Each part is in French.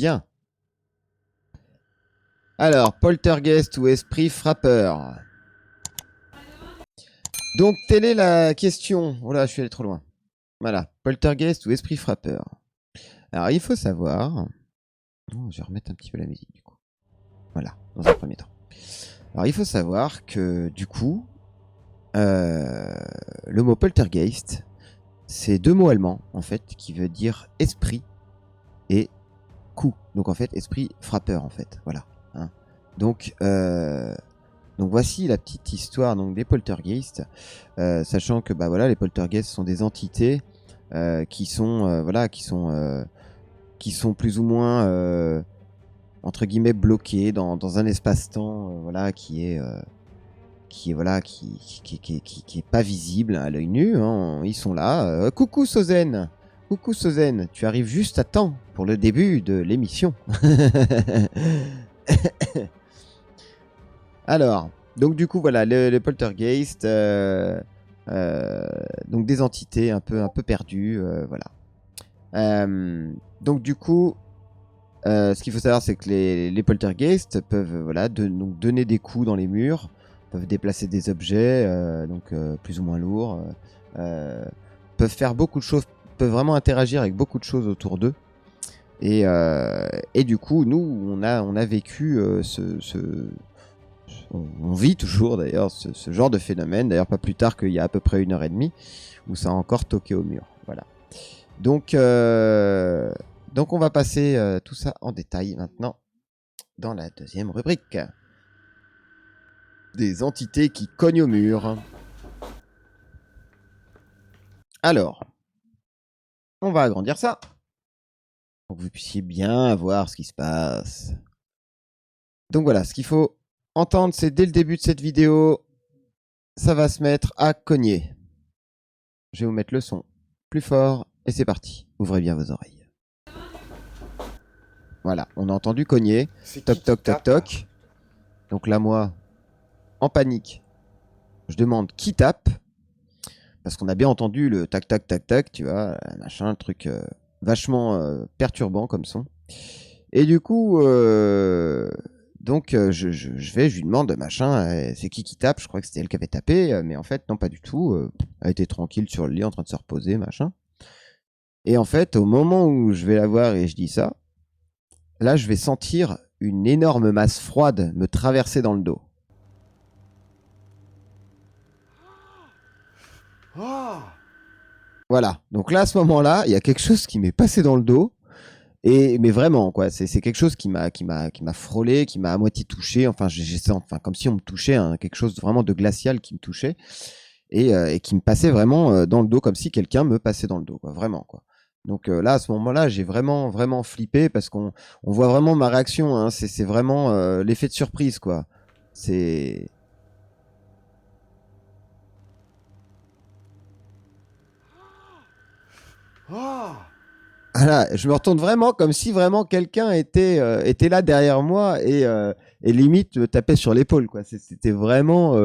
Bien. Alors, poltergeist ou esprit frappeur? Donc, telle est la question. Oh là, je suis allé trop loin. Voilà, poltergeist ou esprit frappeur? Alors, il faut savoir... Oh, je vais remettre un petit peu la musique, du coup. Voilà, dans un premier temps. Alors, il faut savoir que, du coup, le mot poltergeist, c'est deux mots allemands, en fait, qui veut dire esprit et coup. Donc, en fait, esprit frappeur, en fait. Voilà. Hein. Donc, voici la petite histoire donc, des poltergeists, sachant que bah, voilà, les poltergeists sont des entités qui sont plus ou moins entre guillemets bloquées dans un espace-temps voilà, qui est pas visible à l'œil nu. Hein. Ils sont là. Coucou Sozen, tu arrives juste à temps pour le début de l'émission. Alors, donc du coup, voilà, le poltergeist, donc des entités un peu perdues, voilà. Donc du coup, ce qu'il faut savoir, c'est que les poltergeists peuvent voilà, donc donner des coups dans les murs, peuvent déplacer des objets, donc plus ou moins lourds, peuvent faire beaucoup de choses, peuvent vraiment interagir avec beaucoup de choses autour d'eux. Et du coup, nous, on a vécu on vit toujours d'ailleurs ce genre de phénomène, d'ailleurs pas plus tard qu'il y a à peu près 1h30, où ça a encore toqué au mur. Voilà. Donc on va passer tout ça en détail maintenant dans la deuxième rubrique. Des entités qui cognent au mur. Alors, on va agrandir ça pour que vous puissiez bien voir ce qui se passe. Donc voilà, ce qu'il faut entendre, c'est dès le début de cette vidéo, ça va se mettre à cogner. Je vais vous mettre le son plus fort et c'est parti. Ouvrez bien vos oreilles. Voilà, on a entendu cogner. Toc, toc, toc, toc. Donc là, moi, en panique, je demande qui tape. Parce qu'on a bien entendu le tac, tac, tac, tac, tu vois, machin, un truc vachement perturbant comme son. Et du coup, je lui demande, machin, c'est qui tape? Je crois que c'était elle qui avait tapé, mais en fait, non, pas du tout. Elle était tranquille sur le lit en train de se reposer, machin. Et en fait, au moment où je vais la voir et je dis ça, là, je vais sentir une énorme masse froide me traverser dans le dos. Voilà. Donc là, à ce moment-là, il y a quelque chose qui m'est passé dans le dos. Mais vraiment, quoi. C'est quelque chose qui m'a frôlé, qui m'a à moitié touché. Enfin, comme si on me touchait, hein, quelque chose vraiment de glacial qui me touchait et qui me passait vraiment dans le dos, comme si quelqu'un me passait dans le dos, quoi. Vraiment, quoi. Donc là, à ce moment-là, j'ai vraiment, vraiment flippé parce qu'on voit vraiment ma réaction. Hein. C'est vraiment l'effet de surprise, quoi. C'est... Voilà, je me retourne vraiment comme si vraiment quelqu'un était là derrière moi et limite me tapait sur l'épaule, quoi. C'était vraiment...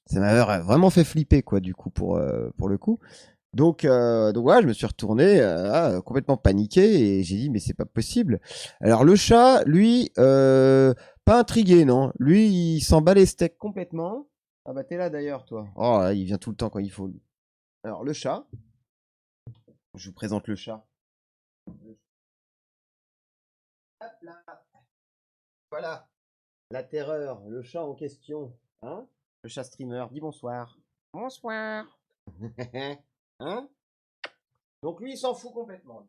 ça m'avait vraiment fait flipper, quoi, du coup, pour le coup. Donc voilà, je me suis retourné complètement paniqué et j'ai dit mais c'est pas possible. Alors le chat, lui, pas intrigué, non. Lui, il s'en bat les steaks complètement. Ah bah t'es là d'ailleurs, toi. Oh là, il vient tout le temps quand il faut. Lui. Alors le chat, je vous présente le chat. Hop là. Voilà, la terreur, le chat en question. Hein? Le chat streamer, dis bonsoir. Bonsoir. Hein? Donc lui, il s'en fout complètement.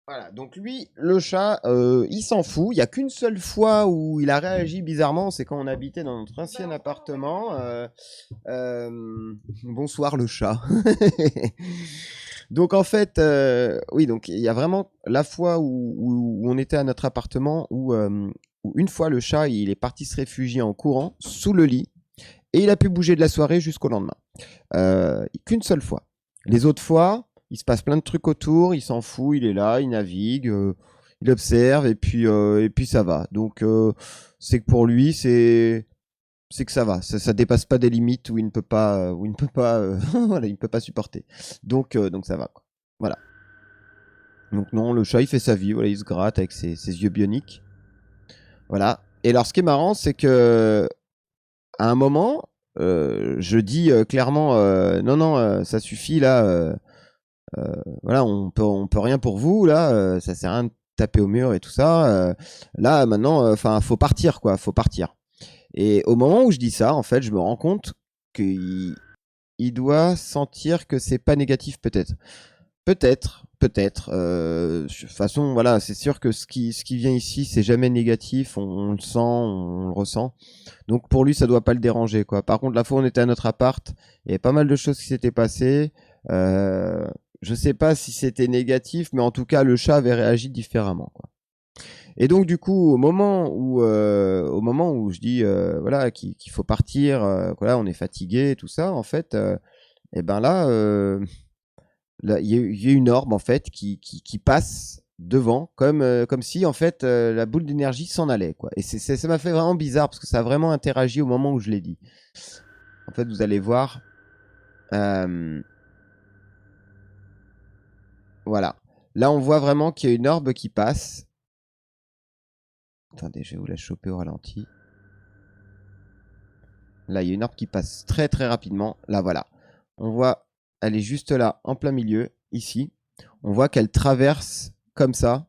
Voilà, donc lui, le chat, il s'en fout. Il n'y a qu'une seule fois où il a réagi bizarrement, c'est quand on habitait dans notre ancien appartement. Bonsoir le chat. Donc en fait, oui, donc il y a vraiment la fois où on était à notre appartement où une fois le chat, il est parti se réfugier en courant sous le lit et il a pu bouger de la soirée jusqu'au lendemain. Qu'une seule fois. Les autres fois, il se passe plein de trucs autour, il s'en fout, il est là, il navigue, il observe et puis ça va. Donc c'est que pour lui, c'est c'est que ça va, ça dépasse pas des limites où il ne peut pas, voilà, il ne peut pas supporter. Donc ça va, quoi. Voilà. Donc non, le chat il fait sa vie, voilà, il se gratte avec ses yeux bioniques. Voilà. Et alors ce qui est marrant, c'est que à un moment, je dis clairement, non, non, ça suffit là. Voilà, on peut rien pour vous là. Ça sert à rien de taper au mur et tout ça. Là maintenant, enfin, faut partir quoi, faut partir. Et au moment où je dis ça, en fait, je me rends compte qu'il il doit sentir que c'est pas négatif peut-être. Peut-être, peut-être. De toute façon, voilà, c'est sûr que ce qui vient ici, c'est jamais négatif. On le sent, on le ressent. Donc pour lui, ça doit pas le déranger, quoi. Par contre, la fois où on était à notre appart, il y avait pas mal de choses qui s'étaient passées. Euh, je sais pas si c'était négatif, mais en tout cas, le chat avait réagi différemment, quoi. Et donc du coup, au moment où je dis voilà qu'il faut partir, voilà, on est fatigué, tout ça, en fait, et ben là, là, il y a une orbe en fait qui passe devant, comme si en fait la boule d'énergie s'en allait, quoi. Et ça m'a fait vraiment bizarre parce que ça a vraiment interagi au moment où je l'ai dit. En fait, vous allez voir, euh, voilà. Là, on voit vraiment qu'il y a une orbe qui passe. Attendez, je vais vous la choper au ralenti. Là, il y a une orbe qui passe très très rapidement. Là, voilà. On voit, elle est juste là, en plein milieu, ici. On voit qu'elle traverse comme ça.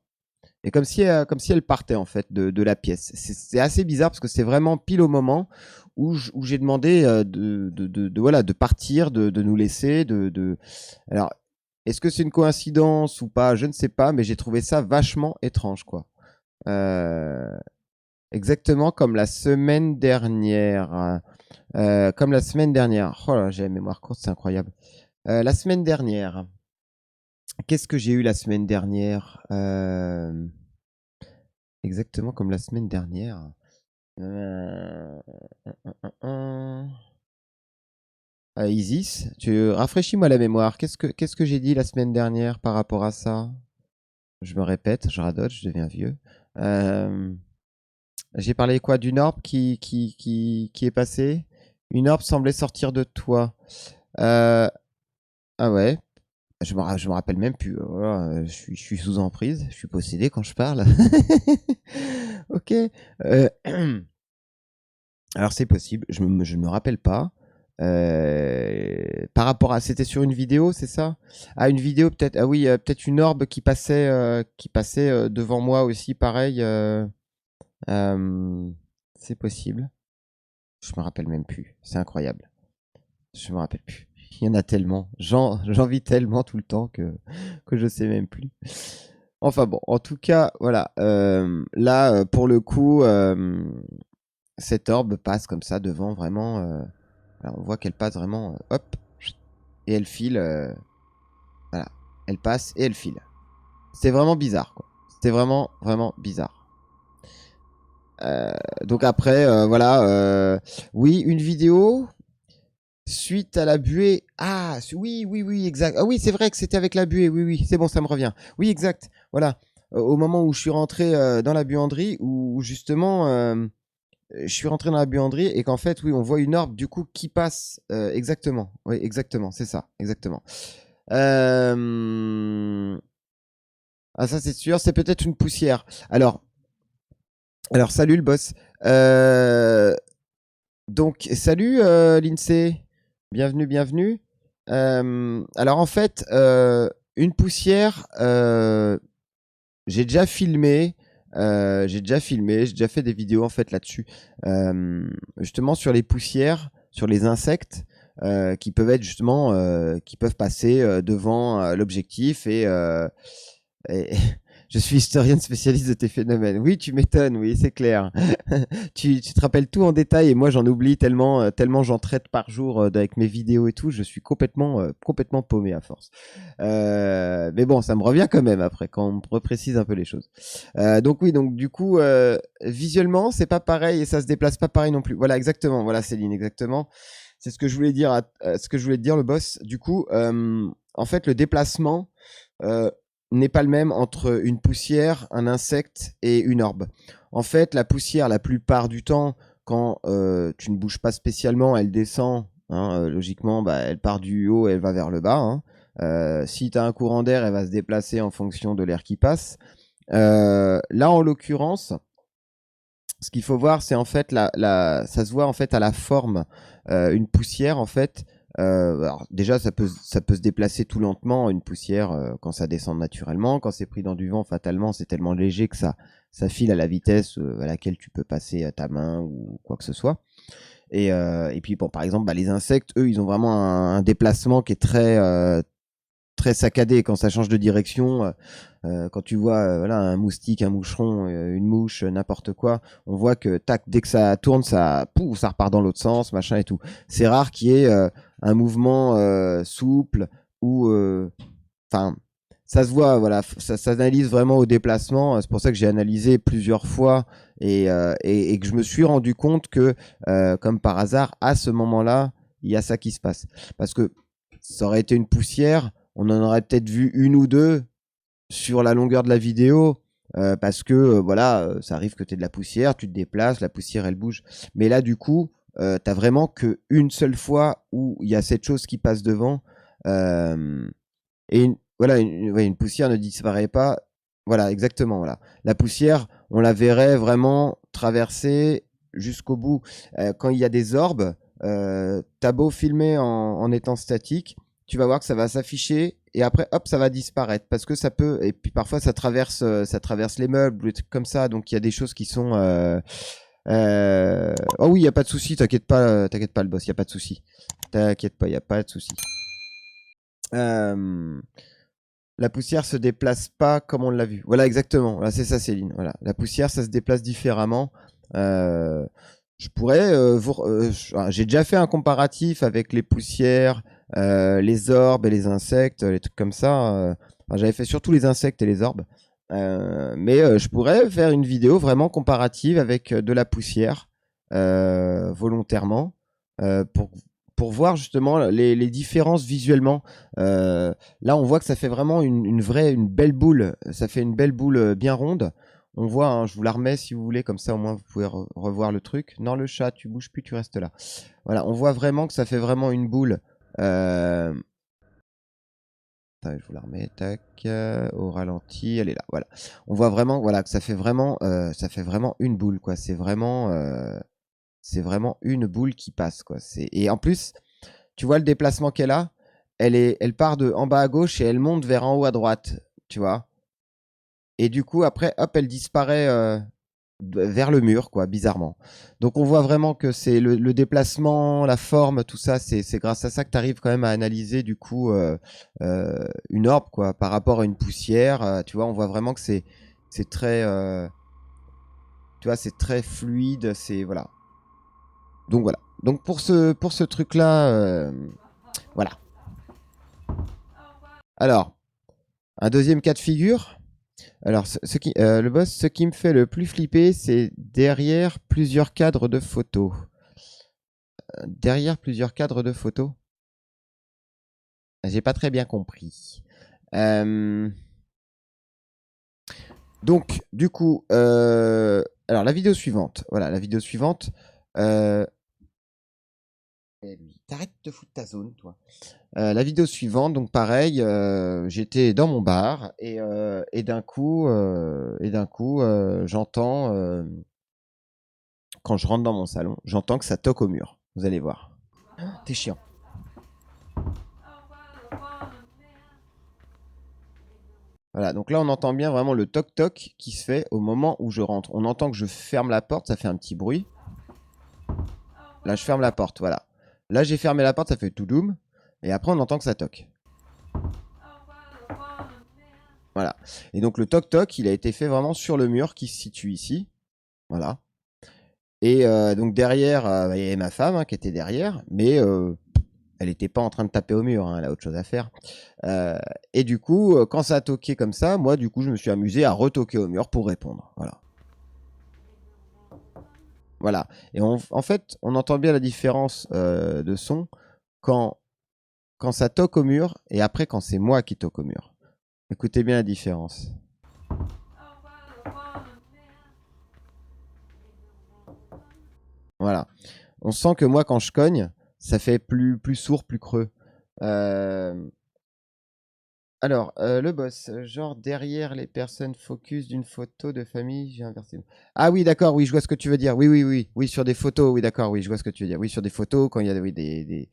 Et comme si elle partait en fait de la pièce. C'est assez bizarre parce que c'est vraiment pile au moment où j'ai demandé voilà, de partir, de nous laisser. Alors, est-ce que c'est une coïncidence ou pas? Je ne sais pas, mais j'ai trouvé ça vachement étrange, quoi. Euh, exactement comme la semaine dernière. Comme la semaine dernière. Oh là, j'ai la mémoire courte, c'est incroyable. La semaine dernière. Qu'est-ce que j'ai eu la semaine dernière? Exactement comme la semaine dernière. Euh, Isis, tu rafraîchis-moi la mémoire. Qu'est-ce que j'ai dit la semaine dernière par rapport à ça? Je me répète, je radote, je deviens vieux. Euh, j'ai parlé quoi d'une orbe qui est passée? Une orbe semblait sortir de toi. Euh, ah ouais, je me rappelle même plus. Voilà, je suis sous emprise, je suis possédé quand je parle. Ok. Euh, alors c'est possible, je ne me rappelle pas. Par rapport à, c'était sur une vidéo, c'est ça? Ah, une vidéo peut-être. Ah oui, peut-être une orbe qui passait devant moi aussi, pareil. Euh, c'est possible. Je me rappelle même plus. C'est incroyable. Je me rappelle plus. Il y en a tellement. J'en vis tellement tout le temps que je sais même plus. Enfin bon, en tout cas, voilà. Là, pour le coup, cette orbe passe comme ça devant vraiment. Alors, on voit qu'elle passe vraiment, hop, et elle file. Voilà, elle passe et elle file. C'est vraiment bizarre, quoi. C'était vraiment, vraiment bizarre. Euh, donc après, voilà, oui, une vidéo suite à la buée. Ah, oui, oui, oui, exact. Ah oui, c'est vrai que c'était avec la buée. Oui, oui, c'est bon, ça me revient. Oui, exact. Voilà, au moment où je suis rentré dans la buanderie, où justement, je suis rentré dans la buanderie et qu'en fait, oui, on voit une orbe du coup qui passe. Exactement. Oui, exactement, c'est ça, exactement. Euh, Ah, ça, c'est sûr. C'est peut-être une poussière. Alors, salut le boss. Euh, Donc, salut l'INSEE. Bienvenue, bienvenue. Alors, en fait, une poussière, j'ai déjà filmé. J'ai déjà fait des vidéos en fait là-dessus, justement sur les poussières, sur les insectes qui peuvent être justement, qui peuvent passer devant l'objectif et je suis historienne spécialiste de tes phénomènes. Oui, tu m'étonnes, oui, c'est clair. Tu te rappelles tout en détail et moi j'en oublie tellement, tellement j'en traite par jour avec mes vidéos et tout. Je suis complètement paumé à force. Mais bon, ça me revient quand même après quand on me reprécise un peu les choses. Donc oui, donc du coup, visuellement, c'est pas pareil et ça se déplace pas pareil non plus. Voilà, exactement. Voilà, Céline, exactement. C'est ce que je voulais dire, ce que je voulais te dire, le boss. Du coup, en fait, le déplacement n'est pas le même entre une poussière, un insecte et une orbe. En fait, la poussière, la plupart du temps, quand tu ne bouges pas spécialement, elle descend. Hein, logiquement, bah, elle part du haut et elle va vers le bas. Hein. Si tu as un courant d'air, elle va se déplacer en fonction de l'air qui passe. Là, en l'occurrence, ce qu'il faut voir, c'est en fait ça se voit en fait à la forme. Une poussière, en fait. Alors déjà, ça peut se déplacer tout lentement, une poussière, quand ça descend naturellement. Quand c'est pris dans du vent, fatalement, c'est tellement léger que ça file à la vitesse à laquelle tu peux passer ta main ou quoi que ce soit. Et puis, bon, par exemple, bah, les insectes, eux, ils ont vraiment un déplacement qui est très saccadé quand ça change de direction. Quand tu vois voilà, un moustique, un moucheron, une mouche, n'importe quoi, on voit que tac, dès que ça tourne, ça repart dans l'autre sens, machin et tout. C'est rare qu'il y ait un mouvement souple ou enfin ça se voit, voilà, ça s'analyse vraiment au déplacement. C'est pour ça que j'ai analysé plusieurs fois et que je me suis rendu compte que, comme par hasard, à ce moment-là, il y a ça qui se passe. Parce que ça aurait été une poussière, on en aurait peut-être vu une ou deux sur la longueur de la vidéo. Parce que voilà, ça arrive que tu aies de la poussière, tu te déplaces, la poussière elle bouge. Mais là, du coup, t'as vraiment qu'une seule fois où il y a cette chose qui passe devant. Et voilà, ouais, une poussière ne disparaît pas. Voilà, exactement. Voilà. La poussière, on la verrait vraiment traverser jusqu'au bout. Quand il y a des orbes, t'as beau filmer en étant statique, tu vas voir que ça va s'afficher et après, hop, ça va disparaître parce que ça peut. Et puis parfois, ça traverse les meubles, des trucs comme ça. Donc il y a des choses qui sont. Oh oui, il y a pas de souci. T'inquiète pas, le boss. Il y a pas de souci. T'inquiète pas, il y a pas de souci. Euh, la poussière se déplace pas comme on l'a vu. Voilà, exactement. Voilà, c'est ça, Céline. Voilà. La poussière, ça se déplace différemment. Je pourrais j'ai déjà fait un comparatif avec les poussières, les orbes et les insectes, les trucs comme ça. Enfin, j'avais fait surtout les insectes et les orbes. Mais je pourrais faire une vidéo vraiment comparative avec de la poussière, volontairement, pour voir justement les différences visuellement. Là, on voit que ça fait vraiment une belle boule. Ça fait une belle boule bien ronde. On voit, hein, je vous la remets si vous voulez, comme ça au moins vous pouvez revoir le truc. Non, le chat, tu bouges plus, tu restes là. Voilà, on voit vraiment que ça fait vraiment une boule. Attends, je vous la remets, tac, au ralenti, elle est là. Voilà, on voit vraiment, voilà, que ça fait vraiment une boule, quoi. C'est vraiment une boule qui passe, quoi. Et en plus, tu vois le déplacement qu'elle a. Elle part de en bas à gauche et elle monte vers en haut à droite, tu vois. Et du coup, après, hop, elle disparaît vers le mur, quoi, bizarrement. Donc, on voit vraiment que c'est le déplacement, la forme, tout ça, c'est grâce à ça que tu arrives quand même à analyser, du coup, une orbe, quoi, par rapport à une poussière. Tu vois, on voit vraiment que c'est très, tu vois, c'est très fluide, c'est, voilà. Donc, voilà. Donc, pour ce truc-là, voilà. Alors, un deuxième cas de figure. Alors, le boss, ce qui me fait le plus flipper, c'est derrière plusieurs cadres de photos. Derrière plusieurs cadres de photos. J'ai pas très bien compris. Euh, Donc, du coup, alors la vidéo suivante. Voilà, la vidéo suivante. Euh, T'arrêtes de te foutre ta zone, toi. La vidéo suivante, donc pareil, j'étais dans mon bar et d'un coup, j'entends, quand je rentre dans mon salon, j'entends que ça toque au mur. Vous allez voir. T'es chiant. Voilà, donc là on entend bien vraiment le toc-toc qui se fait au moment où je rentre. On entend que je ferme la porte, ça fait un petit bruit. Là je ferme la porte, voilà. Là j'ai fermé la porte, ça fait tout doum. Et après on entend que ça toque. Voilà. Et donc le toc-toc, il a été fait vraiment sur le mur qui se situe ici. Voilà. Et donc derrière, il y avait ma femme hein, qui était derrière, mais elle n'était pas en train de taper au mur, hein, elle a autre chose à faire. Et du coup, quand ça a toqué comme ça, moi, du coup, je me suis amusé à retoquer au mur pour répondre. Voilà. Voilà. Et en fait, on entend bien la différence de son quand, quand ça toque au mur et après quand c'est moi qui toque au mur. Écoutez bien la différence. Voilà. On sent que moi, quand je cogne, ça fait plus sourd, plus creux. Euh, Alors, le boss, genre derrière les personnes focus d'une photo de famille, j'ai inversé. Ah oui, d'accord, oui, je vois ce que tu veux dire. Oui, oui, oui, oui, sur des photos, oui, d'accord, oui, je vois ce que tu veux dire. Oui, sur des photos, quand il y a oui, des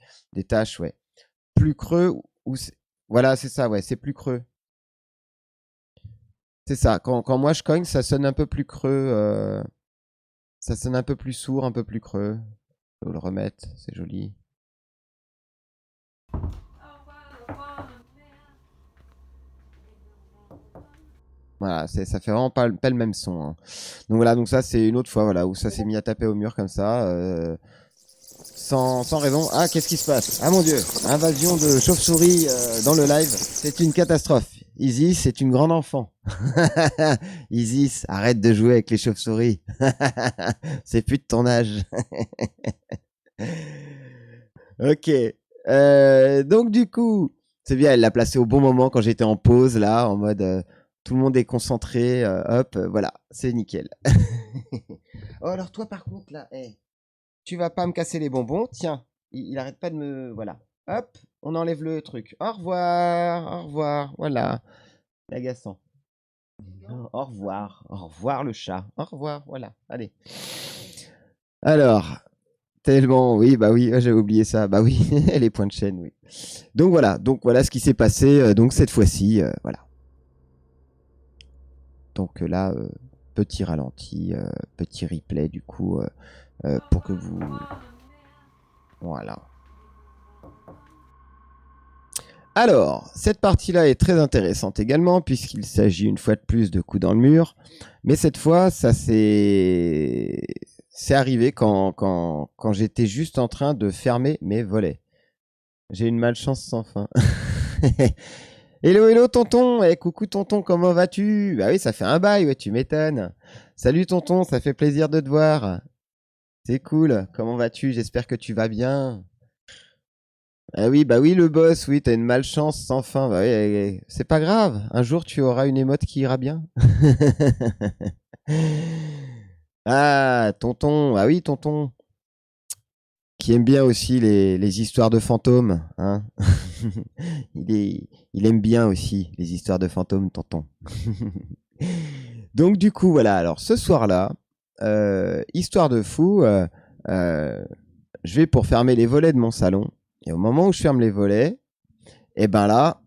tâches, ouais. Plus creux, voilà, c'est ça, ouais, c'est plus creux. C'est ça. Quand moi je cogne, ça sonne un peu plus creux, ça sonne un peu plus sourd, un peu plus creux. Faut le remettre, c'est joli. Voilà, ça fait vraiment pas le même son, hein. Donc voilà, donc ça c'est une autre fois voilà, où ça s'est mis à taper au mur comme ça, sans raison. Ah, qu'est-ce qui se passe? Ah mon dieu, invasion de chauves-souris dans le live, c'est une catastrophe. Isis, c'est une grande enfant. Isis, arrête de jouer avec les chauves-souris. C'est plus de ton âge. Ok. Donc du coup, c'est bien, elle l'a placé au bon moment quand j'étais en pause là, en mode tout le monde est concentré, hop, voilà, c'est nickel. Oh alors toi par contre là, tu vas pas me casser les bonbons, tiens, il arrête pas de me, voilà, hop, on enlève le truc. Au revoir, voilà, l'agaçant. Au revoir le chat, au revoir, voilà, allez. Alors, tellement, oui, bah oui, j'avais oublié ça, bah oui, les points de chaîne, oui. Donc voilà ce qui s'est passé donc cette fois-ci, voilà. Donc là, petit ralenti, petit replay du coup pour que vous, voilà. Alors, cette partie-là est très intéressante également puisqu'il s'agit une fois de plus de coups dans le mur, mais cette fois, ça c'est arrivé quand j'étais juste en train de fermer mes volets. J'ai une malchance sans fin. Hello, hello, tonton. Coucou, tonton, comment vas-tu? Bah oui, ça fait un bail, ouais, tu m'étonnes. Salut, tonton, ça fait plaisir de te voir. C'est cool. Comment vas-tu? J'espère que tu vas bien. Ah oui, bah oui, le boss, oui, t'as une malchance sans fin. Bah oui, c'est pas grave. Un jour, tu auras une émote qui ira bien. Ah, tonton. Ah oui, tonton. Qui aime bien aussi les histoires de fantômes, hein. Il aime bien aussi les histoires de fantômes, tonton. Donc du coup, voilà. Alors ce soir-là, histoire de fou, euh, je vais pour fermer les volets de mon salon. Et au moment où je ferme les volets, et ben là,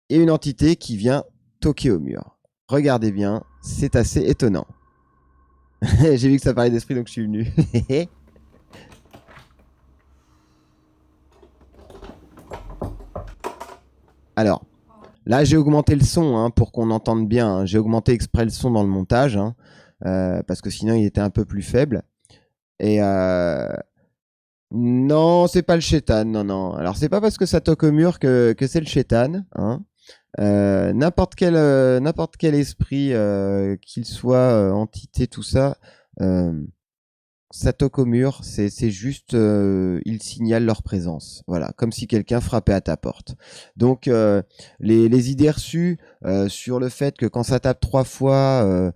il y a une entité qui vient toquer au mur. Regardez bien, c'est assez étonnant. J'ai vu que ça parlait d'esprit, donc je suis venu. Alors, là, j'ai augmenté le son hein, pour qu'on entende bien, hein. J'ai augmenté exprès le son dans le montage, hein, parce que sinon il était un peu plus faible. Et non, c'est pas le chétan, non, non. Alors c'est pas parce que ça toque au mur que c'est le chétan, hein. N'importe quel esprit, qu'il soit entité, tout ça, euh, ça toque au mur, c'est juste, ils signalent leur présence. Voilà, comme si quelqu'un frappait à ta porte. Donc, les idées reçues sur le fait que quand ça tape 3 fois,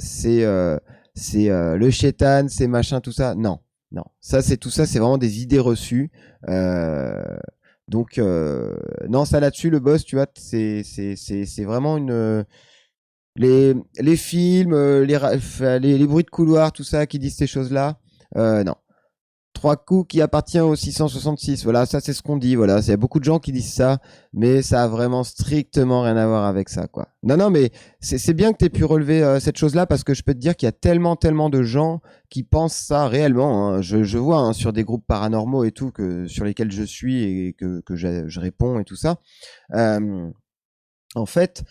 c'est le chétan, c'est machin, tout ça. Non, non. Ça, c'est tout ça, c'est vraiment des idées reçues. Euh, donc, non, ça là-dessus, le boss, tu vois, c'est vraiment une les films, les bruits de couloir, tout ça, qui disent ces choses-là, non. Trois coups qui appartient au 666. Voilà, ça c'est ce qu'on dit. Voilà, il y a beaucoup de gens qui disent ça, mais ça a vraiment strictement rien à voir avec ça, quoi. Non, non, mais c'est bien que tu aies pu relever cette chose-là parce que je peux te dire qu'il y a tellement de gens qui pensent ça réellement, hein. Je vois hein, sur des groupes paranormaux et tout que sur lesquels je suis et que je réponds et tout ça. Euh, En fait,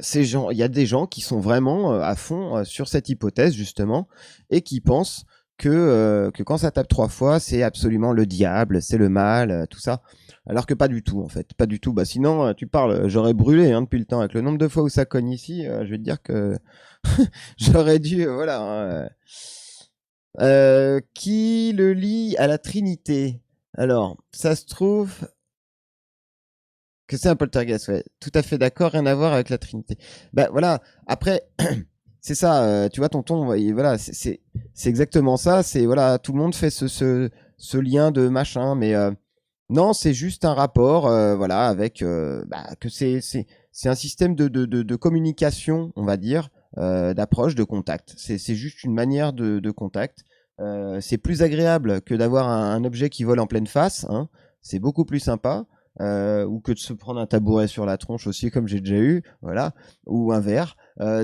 ces gens, il y a des gens qui sont vraiment à fond sur cette hypothèse justement et qui pensent que quand ça tape 3 fois, c'est absolument le diable, c'est le mal, tout ça. Alors que pas du tout en fait, pas du tout. Bah sinon, tu parles, j'aurais brûlé hein, depuis le temps avec le nombre de fois où ça cogne ici. Je vais te dire que j'aurais dû, voilà, hein. Qui le lie à la Trinité? Alors, ça se trouve, que c'est un poltergeist, ouais. Tout à fait d'accord, rien à voir avec la Trinité. Bah voilà, après, C'est ça, tu vois, tonton, voilà, c'est exactement ça. C'est voilà, tout le monde fait ce lien de machin, mais non, c'est juste un rapport, voilà, avec bah, que c'est un système de communication, on va dire, d'approche, de contact. C'est juste une manière de contact. C'est plus agréable que d'avoir un objet qui vole en pleine face, hein. C'est beaucoup plus sympa. Ou que de se prendre un tabouret sur la tronche aussi, comme j'ai déjà eu, voilà, ou un verre.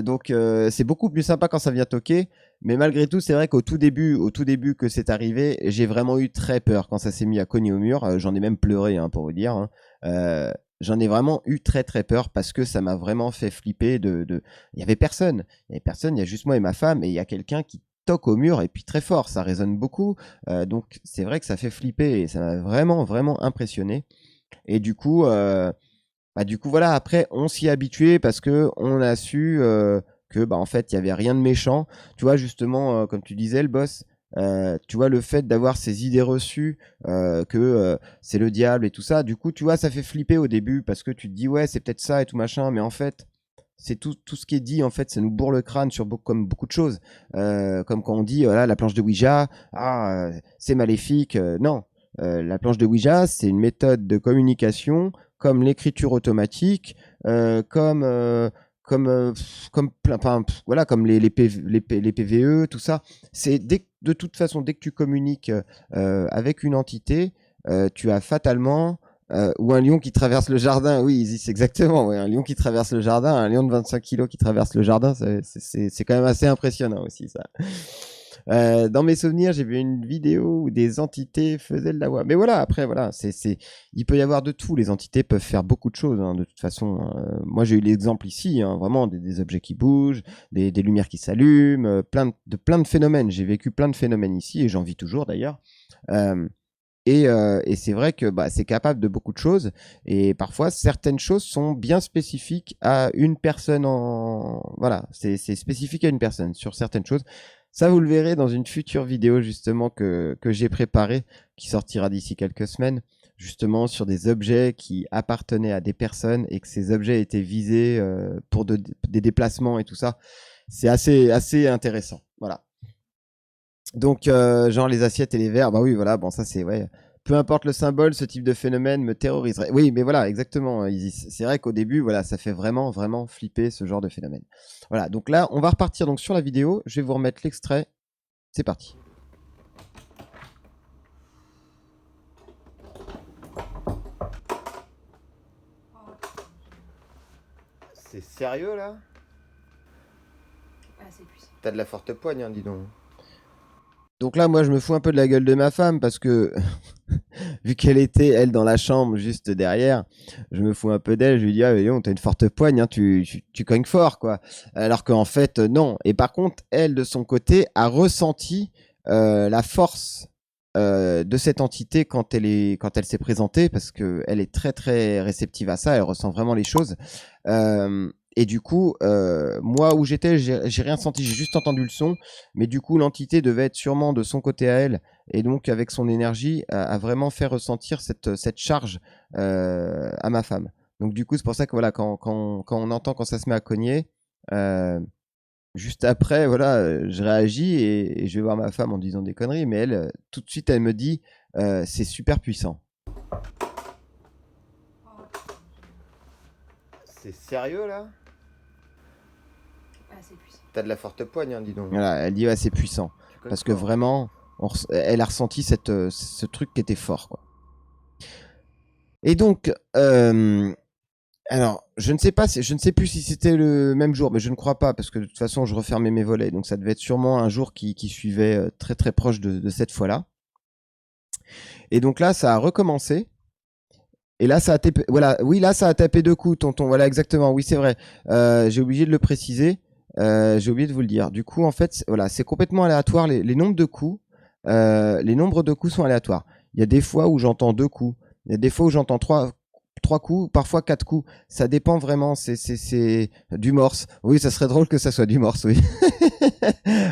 Donc c'est beaucoup plus sympa quand ça vient toquer. Mais malgré tout, c'est vrai au tout début que c'est arrivé, j'ai vraiment eu très peur quand ça s'est mis à cogner au mur. J'en ai même pleuré, hein, pour vous dire, hein. Euh, J'en ai vraiment eu très très peur parce que ça m'a vraiment fait flipper. Il y avait personne, il y a juste moi et ma femme et il y a quelqu'un qui toque au mur et puis très fort, ça résonne beaucoup. Donc c'est vrai que ça fait flipper et ça m'a vraiment vraiment impressionné. Et du coup, voilà, après, on s'y est habitué parce que on a su que, bah, en fait, il y avait rien de méchant. Tu vois, justement, comme tu disais, le boss, tu vois, le fait d'avoir ces idées reçues, que c'est le diable et tout ça, du coup, tu vois, ça fait flipper au début parce que tu te dis, ouais, c'est peut-être ça et tout machin, mais en fait, c'est tout ce qui est dit, en fait, ça nous bourre le crâne sur comme beaucoup de choses. Comme quand on dit, voilà, la planche de Ouija, c'est maléfique. Non, la planche de Ouija, c'est une méthode de communication comme l'écriture automatique, comme voilà, comme les PVE, tout ça. De toute façon, dès que tu communiques avec une entité, tu as fatalement ou un lion qui traverse le jardin. Oui, Isis, exactement. Ouais, un lion qui traverse le jardin, un lion de 25 kilos qui traverse le jardin, c'est quand même assez impressionnant aussi, ça. Dans mes souvenirs, j'ai vu une vidéo où des entités faisaient de la voix. Mais voilà, après, voilà, il peut y avoir de tout. Les entités peuvent faire beaucoup de choses, hein, de toute façon. Moi, j'ai eu l'exemple ici, hein, vraiment, des objets qui bougent, des lumières qui s'allument, plein de phénomènes. J'ai vécu plein de phénomènes ici et j'en vis toujours d'ailleurs. Euh, et c'est vrai que bah, c'est capable de beaucoup de choses. Et parfois, certaines choses sont bien spécifiques à une personne Voilà, c'est spécifique à une personne sur certaines choses. Ça, vous le verrez dans une future vidéo, justement, que j'ai préparée, qui sortira d'ici quelques semaines, justement, sur des objets qui appartenaient à des personnes et que ces objets étaient visés pour des déplacements et tout ça. C'est assez intéressant. Voilà. Donc, genre les assiettes et les verres, bah oui, voilà, bon, ça c'est, ouais. Peu importe le symbole, ce type de phénomène me terroriserait. Oui, mais voilà, exactement, Isis. C'est vrai qu'au début, voilà, ça fait vraiment, vraiment flipper ce genre de phénomène. Voilà, donc là, on va repartir donc sur la vidéo. Je vais vous remettre l'extrait. C'est parti. C'est sérieux là? Ah, c'est puissant. T'as de la forte poigne, hein, dis donc. Donc là, moi, je me fous un peu de la gueule de ma femme parce que vu qu'elle était, elle, dans la chambre juste derrière, je me fous un peu d'elle. Je lui dis, ah, mais non, t'as une forte poigne, hein, tu cognes fort, quoi. Alors qu'en fait, non. Et par contre, elle, de son côté, a ressenti la force de cette entité quand elle s'est présentée, parce qu'elle est très, très réceptive à ça. Elle ressent vraiment les choses. Et du coup, moi où j'étais, j'ai rien senti, j'ai juste entendu le son. Mais du coup, l'entité devait être sûrement de son côté à elle et donc avec son énergie a vraiment fait ressentir cette charge à ma femme. Donc du coup, c'est pour ça que voilà, quand on entend quand ça se met à cogner, euh, juste après, voilà, je réagis et je vais voir ma femme en disant des conneries, mais elle, tout de suite, elle me dit, c'est super puissant. C'est sérieux là? Ah, c'est puissant. T'as de la forte poigne, hein, dis donc. Voilà, elle dit, ouais, c'est puissant. Parce que vraiment, elle a ressenti ce truc qui était fort, quoi. Et donc, alors, je ne sais plus si c'était le même jour, mais je ne crois pas, parce que de toute façon, je refermais mes volets, donc ça devait être sûrement un jour qui suivait très très proche de cette fois-là. Et donc là, ça a recommencé. Et là, ça a tapé, voilà, oui, là, ça a tapé deux coups, tonton. Voilà, exactement. Oui, c'est vrai. J'ai oublié de le préciser. J'ai oublié de vous le dire. Du coup, en fait, voilà, c'est complètement aléatoire. Les nombres de coups, les nombres de coups sont aléatoires. Il y a des fois où j'entends deux coups. Il y a des fois où j'entends trois coups, parfois quatre coups. Ça dépend vraiment. C'est du morse. Oui, ça serait drôle que ça soit du morse, oui.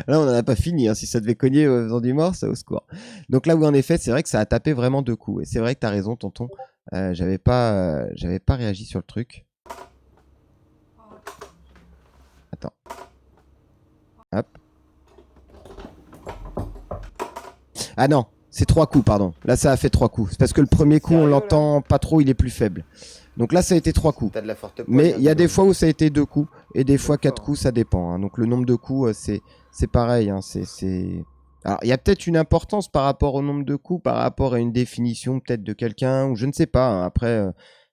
Là, on n'en a pas fini, hein. Si ça devait cogner en faisant du morse, au secours. Donc là, oui, en effet, c'est vrai que ça a tapé vraiment deux coups. Et c'est vrai que tu as raison, tonton. J'avais pas réagi sur le truc. Attends. Ah non, c'est 3 coups, pardon. Là, ça a fait 3 coups. C'est parce que le premier coup, on Sérieux, là? l'entend pas trop, il est plus faible. Donc là, ça a été 3 coups. T'as de la forte poigne, Mais hein, il y a dis des donc. fois où ça a été 2 coups. Et des fois 4 D'accord. coups, ça dépend. Hein. Donc le nombre de coups, c'est pareil. Hein. Alors, il y a peut-être une importance par rapport au nombre de coups, par rapport à une définition peut-être de quelqu'un, ou je ne sais pas. Hein. Après,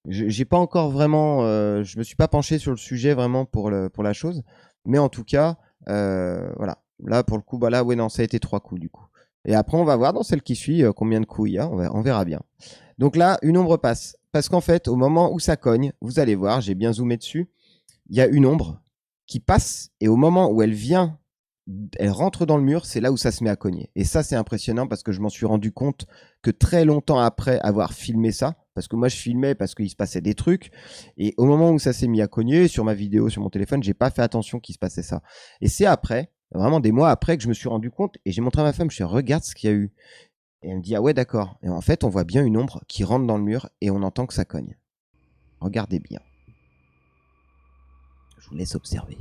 j'ai pas encore vraiment... je me suis pas penché sur le sujet vraiment pour la chose. Mais en tout cas, voilà. Là, pour le coup, bah là, ouais, non, ça a été 3 coups du coup. Et après, on va voir dans celle qui suit combien de coups il y a. On verra bien. Donc là, une ombre passe. Parce qu'en fait, au moment où ça cogne, vous allez voir, j'ai bien zoomé dessus, il y a une ombre qui passe. Et au moment où elle vient, elle rentre dans le mur, c'est là où ça se met à cogner. Et ça, c'est impressionnant parce que je m'en suis rendu compte que très longtemps après avoir filmé ça, parce que moi, je filmais parce qu'il se passait des trucs. Et au moment où ça s'est mis à cogner, sur ma vidéo, sur mon téléphone, j'ai pas fait attention qu'il se passait ça. Et c'est après, vraiment des mois après, que je me suis rendu compte. Et j'ai montré à ma femme, je dis, regarde ce qu'il y a eu. Et elle me dit, ah ouais, d'accord. Et en fait, on voit bien une ombre qui rentre dans le mur et on entend que ça cogne. Regardez bien. Je vous laisse observer.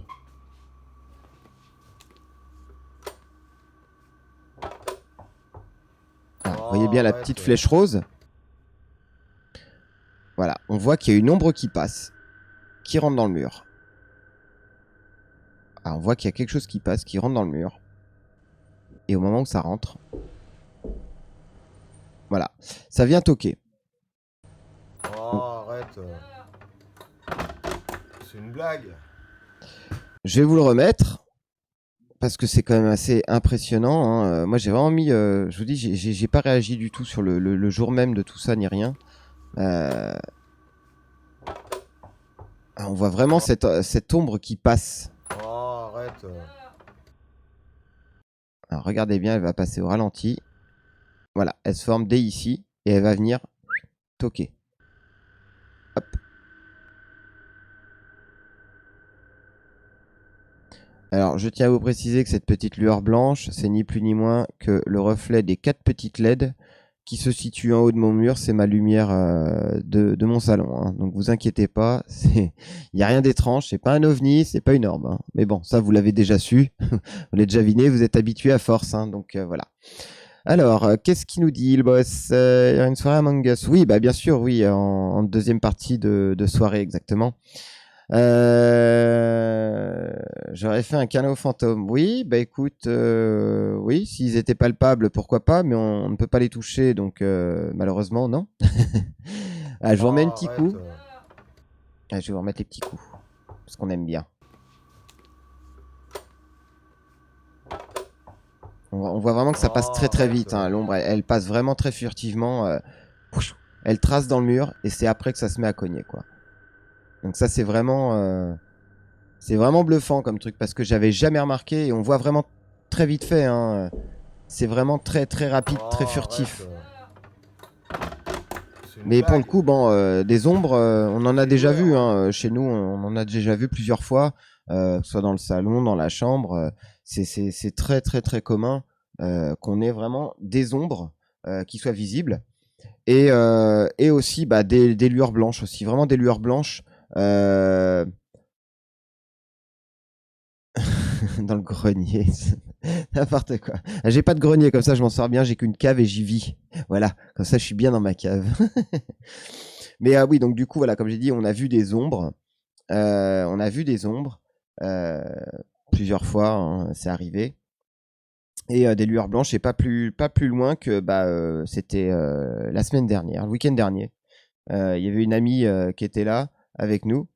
Ah, vous voyez bien la petite flèche rose. Voilà, on voit qu'il y a une ombre qui passe, qui rentre dans le mur. Ah, on voit qu'il y a quelque chose qui passe, qui rentre dans le mur. Et au moment où ça rentre, voilà, ça vient toquer. Oh, arrête. C'est une blague. Je vais vous le remettre, parce que c'est quand même assez impressionnant. Hein. Moi, j'ai vraiment mis... je vous dis, j'ai pas réagi du tout sur le jour même de tout ça, ni rien. On voit vraiment cette ombre qui passe. Oh, arrête. Alors, regardez bien, elle va passer au ralenti. Voilà, elle se forme dès ici et elle va venir toquer. Hop. Alors, je tiens à vous préciser que cette petite lueur blanche, c'est ni plus ni moins que le reflet des 4 petites LED qui se situent en haut de mon mur. C'est ma lumière de mon salon. Hein. Donc, vous inquiétez pas, il n'y a rien d'étrange. C'est pas un ovni, c'est pas une orbe. Hein. Mais bon, ça, vous l'avez déjà su. Vous l'avez déjà deviné, vous êtes habitué à force. Hein. Donc, voilà. Alors, qu'est-ce qu'il nous dit, le boss? Une soirée Among Us. Oui, bah bien sûr, oui, en deuxième partie de soirée, exactement. J'aurais fait un canot fantôme. Oui, bah écoute, oui, s'ils étaient palpables, pourquoi pas, mais on ne peut pas les toucher, donc malheureusement, non. Ah, je vous remets un petit coup. Ah, je vais vous remettre les petits coups, parce qu'on aime bien. On voit vraiment que ça passe très très vite. Hein. L'ombre, elle passe vraiment très furtivement. Elle trace dans le mur, et c'est après que ça se met à cogner, quoi. Donc ça, c'est vraiment bluffant comme truc, parce que j'avais jamais remarqué, et on voit vraiment très vite fait. Hein. C'est vraiment très très rapide, très furtif. Mais pour le coup, bon, des ombres, on en a déjà vu. Hein. Chez nous, on en a déjà vu plusieurs fois, que ce soit dans le salon, dans la chambre. C'est très très très commun qu'on ait vraiment des ombres qui soient visibles. Et aussi bah, des lueurs blanches aussi. Vraiment des lueurs blanches. Dans le grenier. N'importe quoi. J'ai pas de grenier, comme ça je m'en sors bien, j'ai qu'une cave et j'y vis. Voilà, comme ça je suis bien dans ma cave. Mais oui, donc du coup, voilà, comme j'ai dit, on a vu des ombres. On a vu des ombres plusieurs fois, hein, c'est arrivé. Et des lueurs blanches, et pas plus loin que bah, c'était la semaine dernière, le week-end dernier. Il y avait une amie qui était là avec nous.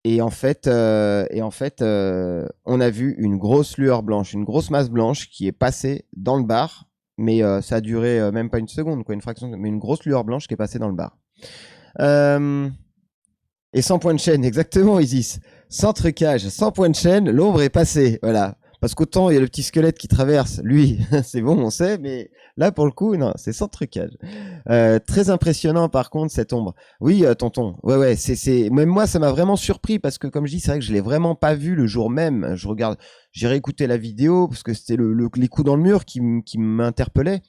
Et en fait, on a vu une grosse lueur blanche, une grosse masse blanche qui est passée dans le bar, mais ça a duré même pas une seconde, quoi, une fraction, mais une grosse lueur blanche qui est passée dans le bar. Et sans point de chaîne, exactement, Isis. Sans trucage, sans point de chaîne, l'ombre est passée, voilà. Parce qu'autant il y a le petit squelette qui traverse, lui, c'est bon, on sait, mais là pour le coup, non, c'est sans trucage. Très impressionnant par contre cette ombre. Oui, tonton. Ouais, c'est même moi ça m'a vraiment surpris parce que comme je dis, c'est vrai que je l'ai vraiment pas vu le jour même. J'ai réécouté la vidéo parce que c'était les coups dans le mur qui m'interpellaient.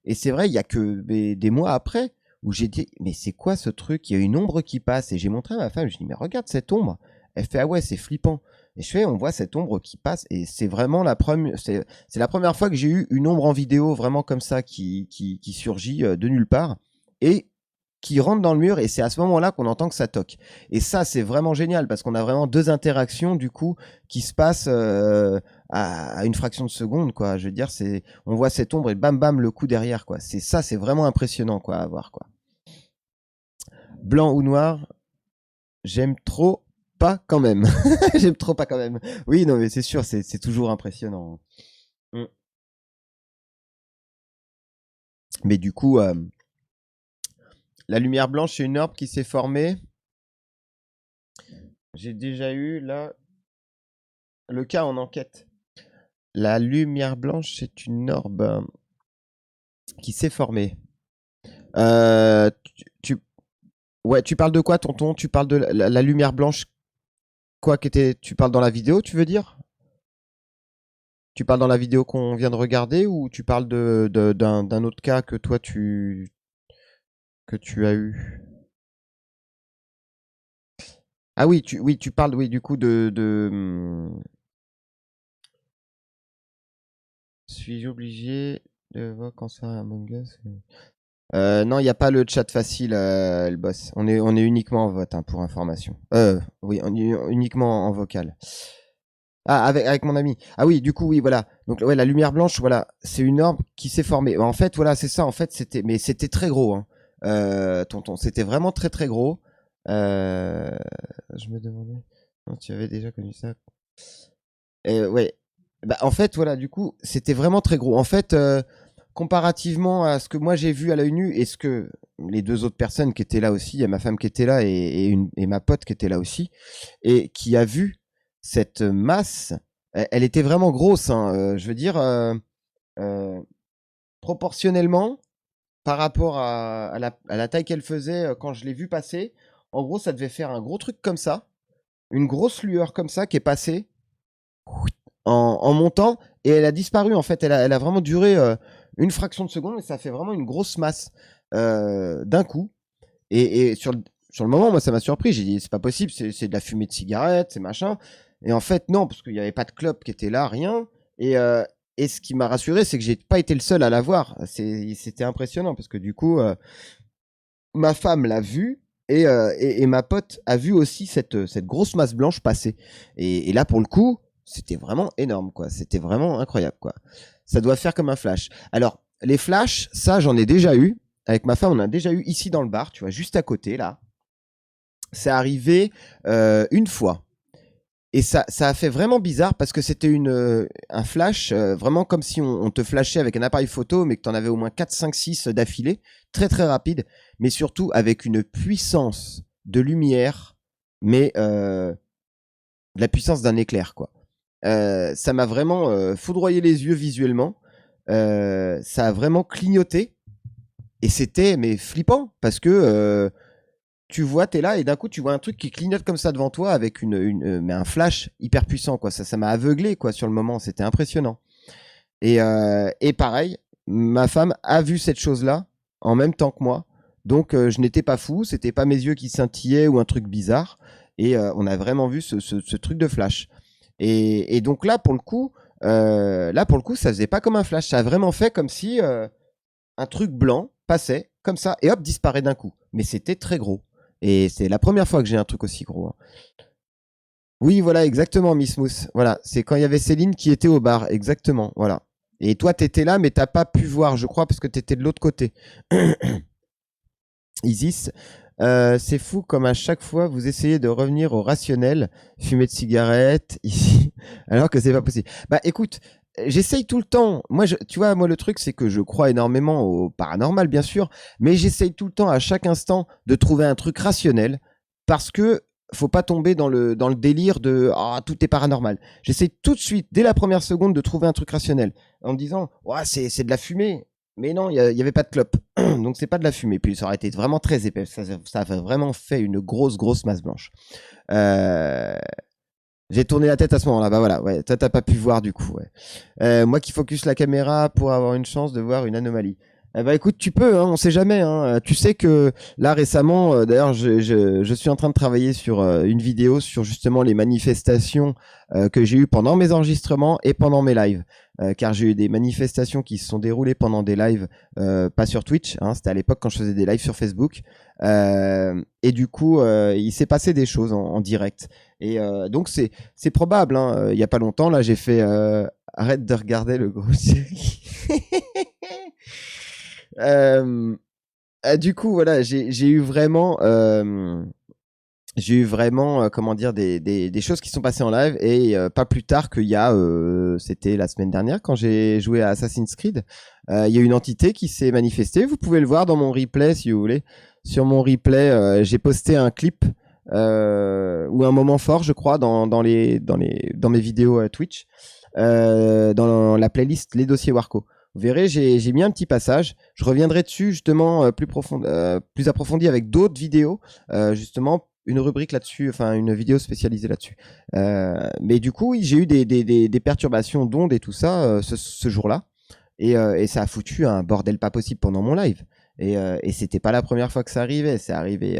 Et c'est vrai, il y a que des mois après où j'ai dit mais c'est quoi ce truc? Il y a une ombre qui passe et j'ai montré à ma femme. Je dis mais regarde cette ombre. Elle fait, ah ouais, c'est flippant. Et je fais, on voit cette ombre qui passe, et c'est vraiment c'est la première fois que j'ai eu une ombre en vidéo vraiment comme ça qui surgit de nulle part et qui rentre dans le mur, et c'est à ce moment-là qu'on entend que ça toque. Et ça, c'est vraiment génial parce qu'on a vraiment deux interactions du coup qui se passent à une fraction de seconde, quoi. Je veux dire, on voit cette ombre et bam bam le coup derrière, quoi. C'est vraiment impressionnant, quoi, à voir, quoi. Blanc ou noir, j'aime trop pas quand même. J'aime trop pas quand même. Oui, non, mais c'est sûr, c'est toujours impressionnant. Mm. Mais du coup, la lumière blanche, c'est une orbe qui s'est formée. J'ai déjà eu là le cas en enquête. La lumière blanche, c'est une orbe qui s'est formée. Ouais, tu parles de quoi, tonton? Tu parles de la lumière blanche, quoi, tu parles dans la vidéo, tu veux dire? Tu parles dans la vidéo qu'on vient de regarder, ou tu parles d'un autre cas que toi que tu as eu? Ah oui, tu parles, oui, du coup suis-je obligé de voir quand ça Among Us? Non, il n'y a pas le chat facile, le boss. On est uniquement en vote, hein, pour information. Oui, on est uniquement en vocal. Ah, avec mon ami. Ah oui, du coup, oui, voilà. Donc, ouais, la lumière blanche, voilà, c'est une orbe qui s'est formée. En fait, voilà, c'est ça. En fait, c'était très gros, hein. Tonton, c'était vraiment très très gros. Euh, je me demandais, non, tu avais déjà connu ça? Ouais. Bah, en fait, voilà, du coup, c'était vraiment très gros. En fait, comparativement à ce que moi j'ai vu à l'œil nu et ce que les deux autres personnes qui étaient là aussi, il y a ma femme qui était là et ma pote qui était là aussi, et qui a vu cette masse, elle était vraiment grosse, hein, je veux dire, euh, proportionnellement par rapport à la taille qu'elle faisait quand je l'ai vue passer. En gros, ça devait faire un gros truc comme ça, une grosse lueur comme ça qui est passée en montant, et elle a disparu. En fait, elle a vraiment duré une fraction de seconde, et ça fait vraiment une grosse masse d'un coup. Et sur le moment, moi, ça m'a surpris. J'ai dit, c'est pas possible, c'est de la fumée de cigarette, c'est machin. Et en fait, non, parce qu'il n'y avait pas de clope qui était là, rien. Et ce qui m'a rassuré, c'est que j'ai pas été le seul à la voir. C'était impressionnant parce que du coup, ma femme l'a vu, et ma pote a vu aussi cette grosse masse blanche passer. Et là, pour le coup, c'était vraiment énorme, quoi. C'était vraiment incroyable, quoi. Ça doit faire comme un flash. Alors, les flashs, ça, j'en ai déjà eu. Avec ma femme, on a déjà eu ici dans le bar, tu vois, juste à côté, là. C'est arrivé une fois. Et ça a fait vraiment bizarre parce que c'était un flash, vraiment comme si on te flashait avec un appareil photo, mais que tu en avais au moins 4, 5, 6 d'affilée, très très rapide, mais surtout avec une puissance de lumière, mais de la puissance d'un éclair, quoi. Ça m'a vraiment foudroyé les yeux visuellement, ça a vraiment clignoté, et c'était mais flippant parce que tu vois, t'es là et d'un coup tu vois un truc qui clignote comme ça devant toi avec mais un flash hyper puissant, quoi. Ça m'a aveuglé, quoi, sur le moment. C'était impressionnant. Et pareil, ma femme a vu cette chose-là en même temps que moi. Donc je n'étais pas fou, c'était pas mes yeux qui scintillaient ou un truc bizarre. Et on a vraiment vu ce truc de flash. Et donc là pour le coup, ça faisait pas comme un flash. Ça a vraiment fait comme si un truc blanc passait comme ça et hop, disparaît d'un coup. Mais c'était très gros. Et c'est la première fois que j'ai un truc aussi gros, hein. Oui, voilà, exactement, Miss Mousse. Voilà, c'est quand il y avait Céline qui était au bar, exactement. Voilà. Et toi, t'étais là, mais t'as pas pu voir, je crois, parce que t'étais de l'autre côté. Isis, c'est fou comme à chaque fois vous essayez de revenir au rationnel, fumer de cigarettes ici, alors que c'est pas possible. Bah écoute, j'essaye tout le temps. Moi, tu vois, moi le truc c'est que je crois énormément au paranormal, bien sûr, mais j'essaye tout le temps, à chaque instant, de trouver un truc rationnel, parce que faut pas tomber dans le délire de ah tout est paranormal. J'essaye tout de suite, dès la première seconde, de trouver un truc rationnel, en me disant ouais, c'est de la fumée. Mais non, il y avait pas de clope. Donc c'est pas de la fumée. Puis ça aurait été vraiment très épais. Ça a vraiment fait une grosse masse blanche. Euh, J'ai tourné la tête à ce moment-là. Bah voilà, ouais. Toi, t'as pas pu voir du coup. Ouais. Moi qui focus la caméra pour avoir une chance de voir une anomalie. Eh ben écoute, tu peux, hein, on sait jamais. Hein. Tu sais que là récemment, d'ailleurs, je suis en train de travailler sur une vidéo sur justement les manifestations que j'ai eues pendant mes enregistrements et pendant mes lives. Car j'ai eu des manifestations qui se sont déroulées pendant des lives, pas sur Twitch, hein, c'était à l'époque quand je faisais des lives sur Facebook. Et du coup, il s'est passé des choses en direct. Et donc c'est probable. Hein. Il y a pas longtemps, là, j'ai fait arrête de regarder le gros série. Euh, du coup, voilà, j'ai eu vraiment, comment dire, des choses qui sont passées en live et pas plus tard qu'il y a, c'était la semaine dernière quand j'ai joué à Assassin's Creed. Il y a une entité qui s'est manifestée. Vous pouvez le voir dans mon replay si vous voulez. Sur mon replay, j'ai posté un clip ou un moment fort, je crois, dans mes vidéos Twitch, dans la playlist Les Dossiers Warco. Vous verrez, j'ai mis un petit passage. Je reviendrai dessus justement plus approfondi avec d'autres vidéos, justement une rubrique là-dessus, enfin une vidéo spécialisée là-dessus. Mais du coup, oui, j'ai eu des perturbations d'ondes et tout ça ce jour-là. Et ça a foutu un bordel pas possible pendant mon live. Et c'était pas la première fois que ça arrivait. C'est arrivé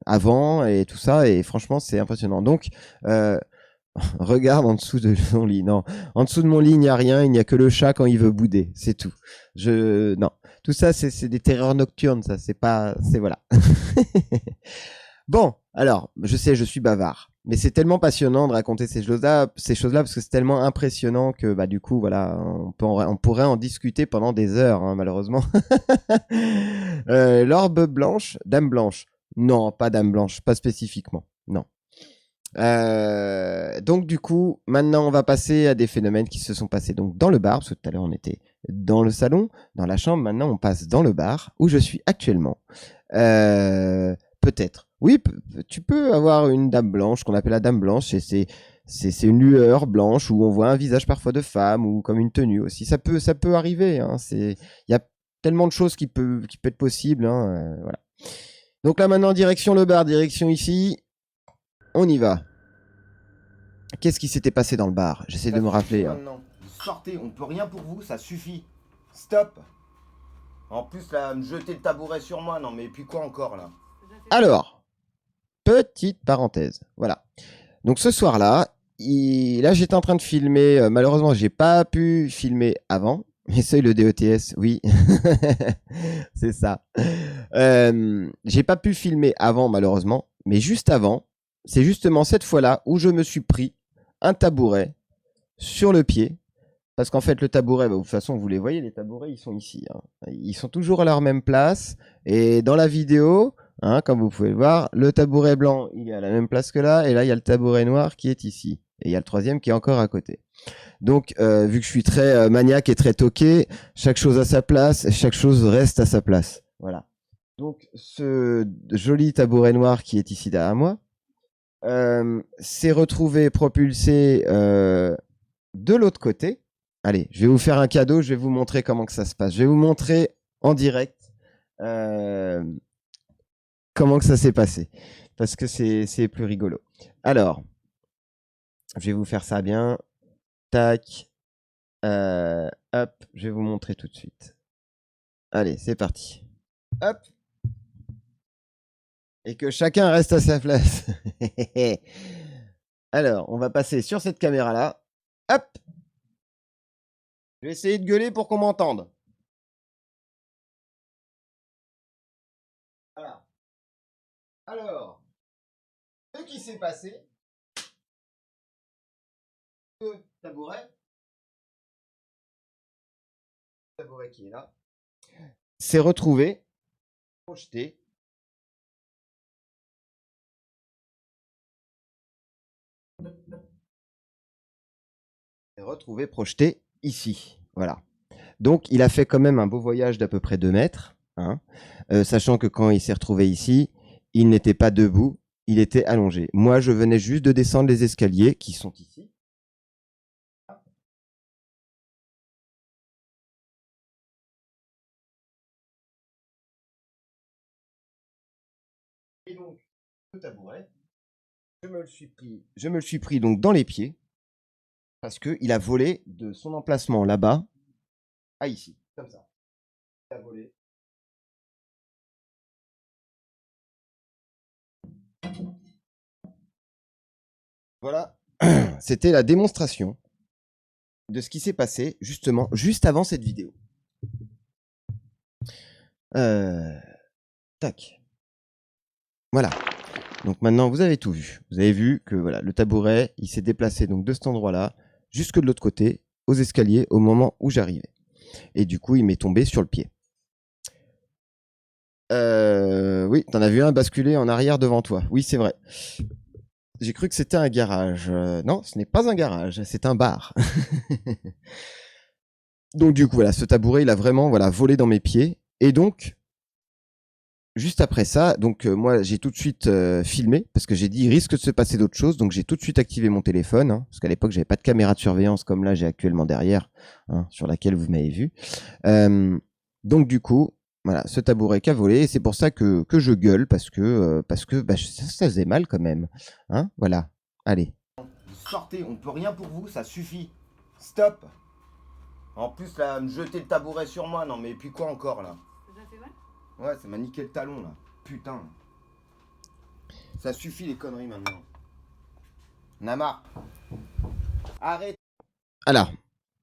avant et tout ça. Et franchement, c'est impressionnant. Donc, euh, regarde en dessous de mon lit. Non, en dessous de mon lit, il n'y a rien. Il n'y a que le chat quand il veut bouder. C'est tout. Non. Tout ça, c'est des terreurs nocturnes. Ça, c'est pas. C'est voilà. Bon, alors, je sais, je suis bavard, mais c'est tellement passionnant de raconter ces choses-là, parce que c'est tellement impressionnant que, bah, du coup, voilà, on pourrait en discuter pendant des heures, hein, malheureusement. L'orbe blanche, dame blanche. Non, pas dame blanche, pas spécifiquement. Non. Donc du coup, maintenant on va passer à des phénomènes qui se sont passés donc dans le bar, parce que tout à l'heure on était dans le salon, dans la chambre, maintenant on passe dans le bar où je suis actuellement. Peut-être. Oui, tu peux avoir une dame blanche qu'on appelle la dame blanche, et c'est une lueur blanche où on voit un visage parfois de femme ou comme une tenue aussi. Ça peut arriver. Hein, il y a tellement de choses qui peut être possible. Hein, voilà. Donc là maintenant direction le bar, direction ici. On y va. Qu'est-ce qui s'était passé dans le bar? J'essaie de me rappeler. Hein. Maintenant. Sortez, on peut rien pour vous, ça suffit. Stop. En plus, là, me jeter le tabouret sur moi, non mais et puis quoi encore là? Alors, petite parenthèse. Voilà. Donc ce soir-là, là j'étais en train de filmer. Malheureusement, j'ai pas pu filmer avant. Mais c'est le DOTS, oui. C'est ça. J'ai pas pu filmer avant, malheureusement. Mais juste avant, c'est justement cette fois-là où je me suis pris un tabouret sur le pied. Parce qu'en fait, le tabouret, bah, de toute façon, vous les voyez, les tabourets, ils sont ici. Hein. Ils sont toujours à leur même place. Et dans la vidéo, hein, comme vous pouvez le voir, le tabouret blanc, il est à la même place que là. Et là, il y a le tabouret noir qui est ici. Et il y a le troisième qui est encore à côté. Donc, vu que je suis très maniaque et très toqué, chaque chose à sa place, chaque chose reste à sa place. Voilà. Donc, ce joli tabouret noir qui est ici derrière moi s'est retrouvé propulsé de l'autre côté. Allez, je vais vous faire un cadeau, je vais vous montrer comment que ça se passe. Je vais vous montrer en direct euh, comment que ça s'est passé. Parce que c'est plus rigolo. Alors, je vais vous faire ça bien. Tac. Hop, je vais vous montrer tout de suite. Allez, c'est parti. Hop. Et que chacun reste à sa place. Alors, on va passer sur cette caméra-là. Hop. Je vais essayer de gueuler pour qu'on m'entende. Voilà. Alors, ce qui s'est passé, le tabouret qui est là, s'est retrouvé projeté. Retrouvé projeté ici. Voilà. Donc, il a fait quand même un beau voyage d'à peu près 2 mètres, hein, sachant que quand il s'est retrouvé ici, il n'était pas debout, il était allongé. Moi, je venais juste de descendre les escaliers qui sont ici. Et donc, le tabouret, je me le suis pris donc dans les pieds parce qu'il a volé de son emplacement là-bas à ici, comme ça. à voler. Voilà, c'était la démonstration de ce qui s'est passé justement juste avant cette vidéo. Tac. Voilà. Donc maintenant, vous avez tout vu. Vous avez vu que voilà, le tabouret, il s'est déplacé donc de cet endroit-là jusque de l'autre côté, aux escaliers, au moment où j'arrivais. Et du coup, il m'est tombé sur le pied. Oui, t'en as vu un basculer en arrière devant toi. Oui, c'est vrai. J'ai cru que c'était un garage. Non, ce n'est pas un garage, c'est un bar. Donc du coup, voilà, ce tabouret, il a vraiment voilà, volé dans mes pieds. Et donc, juste après ça, donc moi j'ai tout de suite filmé parce que j'ai dit il risque de se passer d'autres choses, donc j'ai tout de suite activé mon téléphone hein, parce qu'à l'époque j'avais pas de caméra de surveillance comme là j'ai actuellement derrière, hein, sur laquelle vous m'avez vu. Donc du coup, voilà, ce tabouret qui a volé, et c'est pour ça que je gueule parce que bah, ça faisait mal quand même, hein, voilà. Allez. Vous sortez, on peut rien pour vous, ça suffit. Stop. En plus là, me jeter le tabouret sur moi, non mais puis quoi encore là? Ça fait mal? Ouais, ça m'a niqué le talon là. Putain. Ça suffit les conneries maintenant. Namar. Arrête. Alors,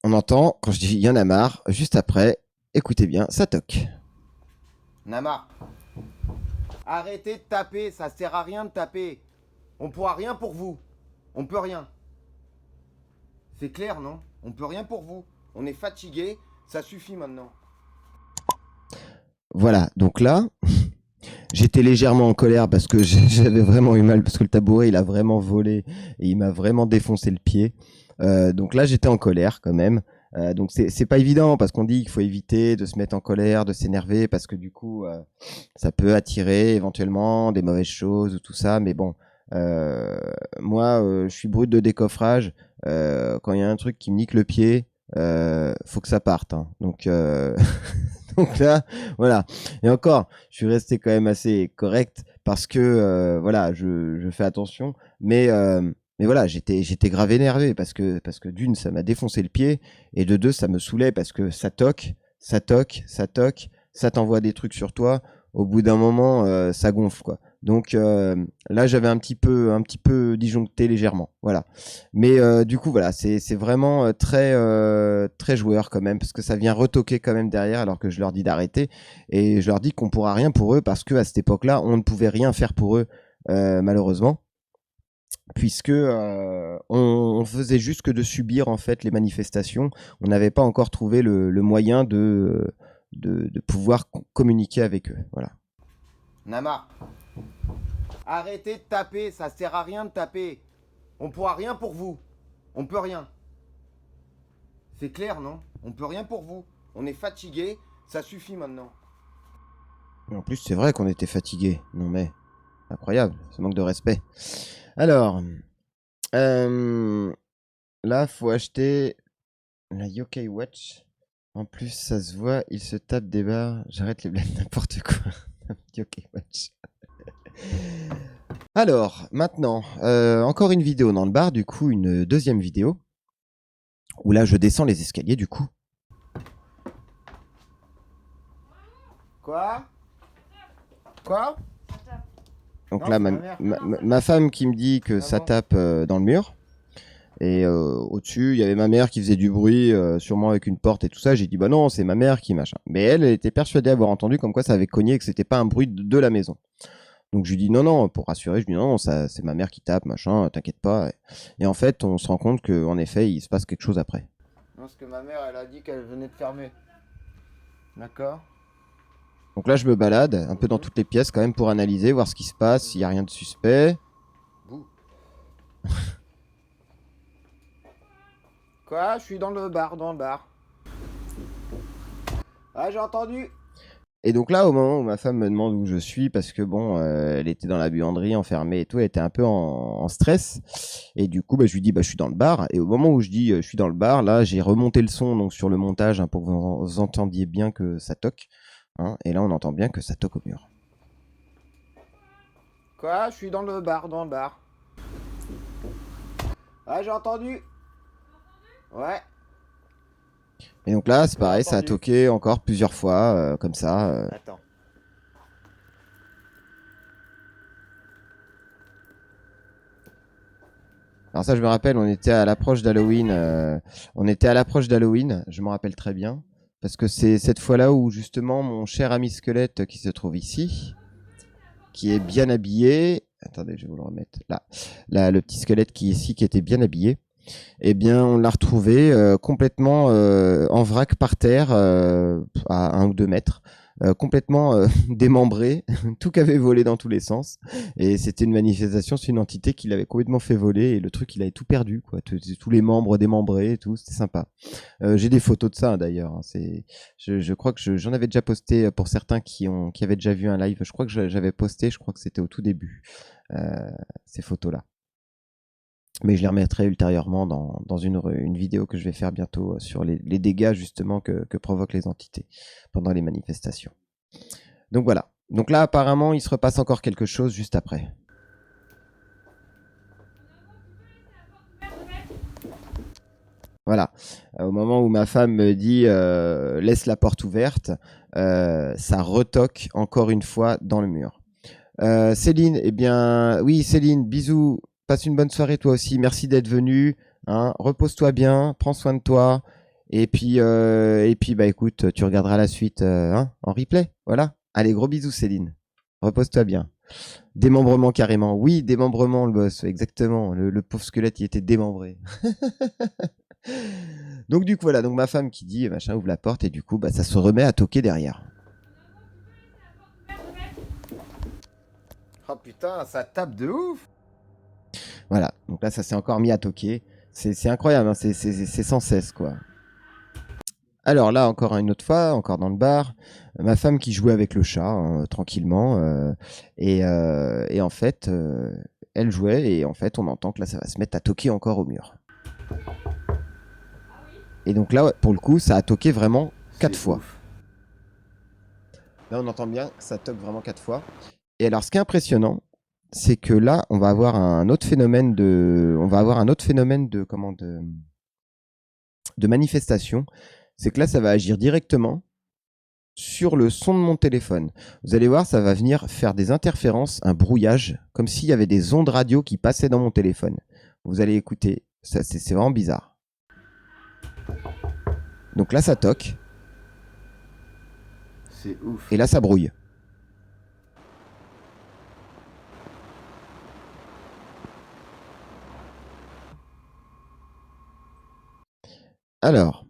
on entend quand je dis il y en a marre, juste après, écoutez bien, ça toque. Namar. Arrêtez de taper, ça sert à rien de taper. On pourra rien pour vous. On peut rien. C'est clair, non? On peut rien pour vous. On est fatigué, ça suffit maintenant. Voilà, donc là, j'étais légèrement en colère parce que j'avais vraiment eu mal, parce que le tabouret, il a vraiment volé et il m'a vraiment défoncé le pied. Donc là, j'étais en colère quand même. Donc c'est pas évident parce qu'on dit qu'il faut éviter de se mettre en colère, de s'énerver parce que du coup, ça peut attirer éventuellement des mauvaises choses ou tout ça. Mais bon, moi, je suis brut de décoffrage. Quand il y a un truc qui me nique le pied, faut que ça parte. Hein. Donc donc là, voilà. Et encore, je suis resté quand même assez correct parce que voilà, je fais attention. Mais voilà, j'étais grave énervé parce que d'une, ça m'a défoncé le pied et de deux, ça me saoulait parce que ça toque, ça toque, ça toque, ça t'envoie des trucs sur toi. Au bout d'un moment, ça gonfle quoi. Donc là, j'avais un petit peu disjoncté légèrement. Voilà. Mais du coup, voilà, c'est vraiment très joueur quand même parce que ça vient retoquer quand même derrière alors que je leur dis d'arrêter et je leur dis qu'on pourra rien pour eux parce que à cette époque-là, on ne pouvait rien faire pour eux malheureusement puisque on faisait juste que de subir en fait les manifestations. On n'avait pas encore trouvé le moyen de pouvoir communiquer avec eux. Voilà. Namar. Arrêtez de taper, ça sert à rien de taper. On pourra rien pour vous. On peut rien. C'est clair, non? On peut rien pour vous. On est fatigué, ça suffit maintenant. Et en plus, c'est vrai qu'on était fatigués. Non mais, incroyable, ce manque de respect. Alors, là, faut acheter la Yokai Watch. En plus, ça se voit, il se tape des barres. J'arrête les blagues, n'importe quoi. Yokai Watch. Alors, maintenant, encore une vidéo dans le bar, du coup, une deuxième vidéo. Où là, je descends les escaliers, du coup. Quoi? Quoi? Donc Non, là, c'est ma mère. ma femme qui me dit que Ah ça bon? tape dans le mur. Et au-dessus, il y avait ma mère qui faisait du bruit, sûrement avec une porte et tout ça. J'ai dit, bah non, c'est ma mère qui machin. Mais elle était persuadée avoir entendu comme quoi ça avait cogné et que c'était pas un bruit de la maison. Donc je lui dis, non, non, pour rassurer, je lui dis, non, ça, c'est ma mère qui tape, machin, t'inquiète pas. Et en fait, on se rend compte qu'en effet, il se passe quelque chose après. Non, parce que ma mère, elle a dit qu'elle venait de fermer. D'accord? Donc là, je me balade un peu dans toutes les pièces quand même pour analyser, voir ce qui se passe, s'il n'y a rien de suspect. Bouh. Quoi? Je suis dans le bar, Ah, j'ai entendu. Et donc là, au moment où ma femme me demande où je suis, parce que bon, elle était dans la buanderie enfermée et tout, elle était un peu en stress. Et du coup, bah, je lui dis, bah, je suis dans le bar. Et au moment où je dis, je suis dans le bar, là, j'ai remonté le son donc sur le montage hein, pour que vous entendiez bien que ça toque. Hein, et là, on entend bien que ça toque au mur. Quoi? Je suis dans le bar, Ah, j'ai entendu. Ouais. Et donc là, c'est Bien pareil, ça a entendu. toqué encore plusieurs fois, comme ça. Attends. Alors ça, je me rappelle, on était à l'approche d'Halloween. On était à l'approche d'Halloween, je me rappelle très bien. Parce que c'est cette fois-là où justement mon cher ami squelette qui se trouve ici, qui est bien habillé. Attendez, je vais vous le remettre. Là, le petit squelette qui est ici, qui était bien habillé. Eh bien, on l'a retrouvé complètement en vrac par terre, à 1 ou 2 mètres, complètement démembré, tout qu'avait volé dans tous les sens. Et c'était une manifestation sur une entité qui l'avait complètement fait voler. Et le truc, il avait tout perdu, quoi. Tous les membres démembrés et tout. C'était sympa. J'ai des photos de ça hein, d'ailleurs. Hein. Je crois que j'en avais déjà posté pour certains qui avaient déjà vu un live. Je crois que j'avais posté, je crois que c'était au tout début, ces photos-là. Mais je les remettrai ultérieurement dans une vidéo que je vais faire bientôt sur les dégâts justement que provoquent les entités pendant les manifestations. Donc voilà. Donc là, apparemment, il se repasse encore quelque chose juste après. Voilà. Au moment où ma femme me dit laisse la porte ouverte, ça retoque encore une fois dans le mur. Céline, eh bien, oui, Céline, bisous. Passe une bonne soirée toi aussi. Merci d'être venue. Hein. Repose-toi bien, prends soin de toi. Et puis, bah écoute, tu regarderas la suite hein, en replay. Voilà. Allez, gros bisous, Céline. Repose-toi bien. Démembrement carrément. Oui, démembrement, le boss. Exactement. Le pauvre squelette, il était démembré. Donc du coup, voilà. Donc ma femme qui dit, machin, ouvre la porte et du coup, bah ça se remet à toquer derrière. Oh putain, ça tape de ouf. Voilà. Donc là, ça s'est encore mis à toquer. C'est incroyable. Hein. C'est sans cesse, quoi. Alors là, encore une autre fois, encore dans le bar, ma femme qui jouait avec le chat hein, tranquillement, et en fait, elle jouait et en fait, on entend que là, ça va se mettre à toquer encore au mur. Et donc là, ouais, pour le coup, ça a toqué vraiment 4 C'est fois. ouf. Là, on entend bien que ça toque vraiment 4 fois. Et alors, ce qui est impressionnant, c'est que là, on va avoir un autre phénomène de manifestation. C'est que là, ça va agir directement sur le son de mon téléphone. Vous allez voir, ça va venir faire des interférences, un brouillage, comme s'il y avait des ondes radio qui passaient dans mon téléphone. Vous allez écouter, c'est vraiment bizarre. Donc là, ça toque, C'est ouf. et là, ça brouille. Alors,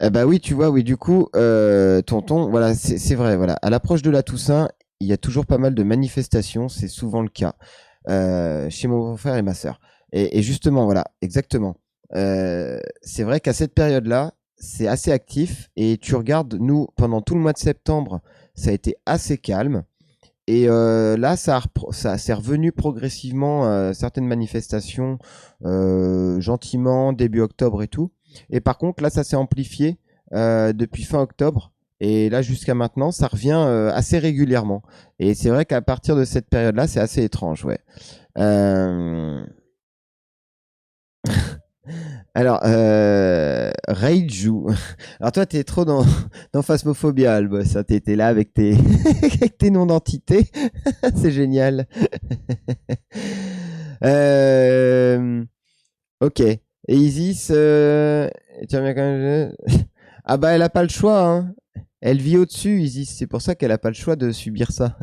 eh ben oui, tu vois, oui, du coup, tonton, voilà, c'est vrai, voilà. À l'approche de la Toussaint, il y a toujours pas mal de manifestations, c'est souvent le cas, chez mon frère et ma sœur. Et justement, voilà, exactement. C'est vrai qu'à cette période-là, c'est assez actif, et tu regardes, nous, pendant tout le mois de septembre, ça a été assez calme. Et là, c'est revenu progressivement, certaines manifestations, gentiment, début octobre et tout. Et par contre, là, ça s'est amplifié depuis fin octobre. Et là, jusqu'à maintenant, ça revient assez régulièrement. Et c'est vrai qu'à partir de cette période-là, c'est assez étrange, ouais. Euh, Alors, Raiju. Alors toi, t'es trop dans Phasmophobia, Albos. Hein. T'es là avec tes, avec tes noms d'entités. C'est génial. Euh, ok. Et Isis, tiens bien quand même. Ah bah elle a pas le choix. Hein. Elle vit au-dessus, Isis. C'est pour ça qu'elle a pas le choix de subir ça.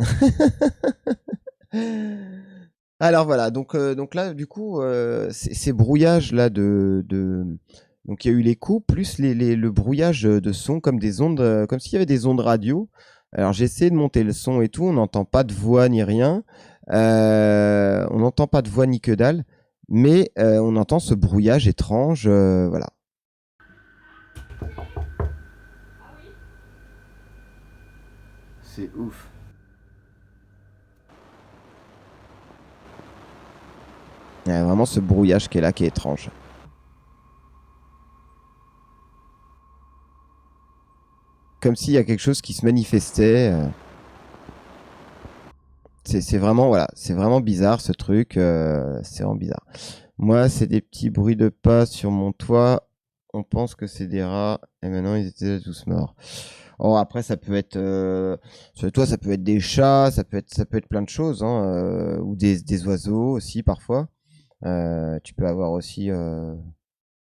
Alors voilà, donc là, du coup, ces brouillages là donc il y a eu les coups plus le brouillage de son comme des ondes, comme s'il y avait des ondes radio. Alors j'essaie de monter le son et tout, on n'entend pas de voix ni rien, on n'entend pas de voix ni que dalle, mais on entend ce brouillage étrange, voilà. C'est ouf. Il y a vraiment ce brouillage qui est là, qui est étrange. Comme s'il y a quelque chose qui se manifestait. c'est vraiment, voilà, c'est vraiment bizarre ce truc. C'est vraiment bizarre. Moi, c'est des petits bruits de pas sur mon toit. On pense que c'est des rats et maintenant ils étaient tous morts. Oh, après, ça peut être sur le toit, ça peut être des chats, ça peut être plein de choses, hein, ou des oiseaux aussi parfois. Tu peux avoir aussi,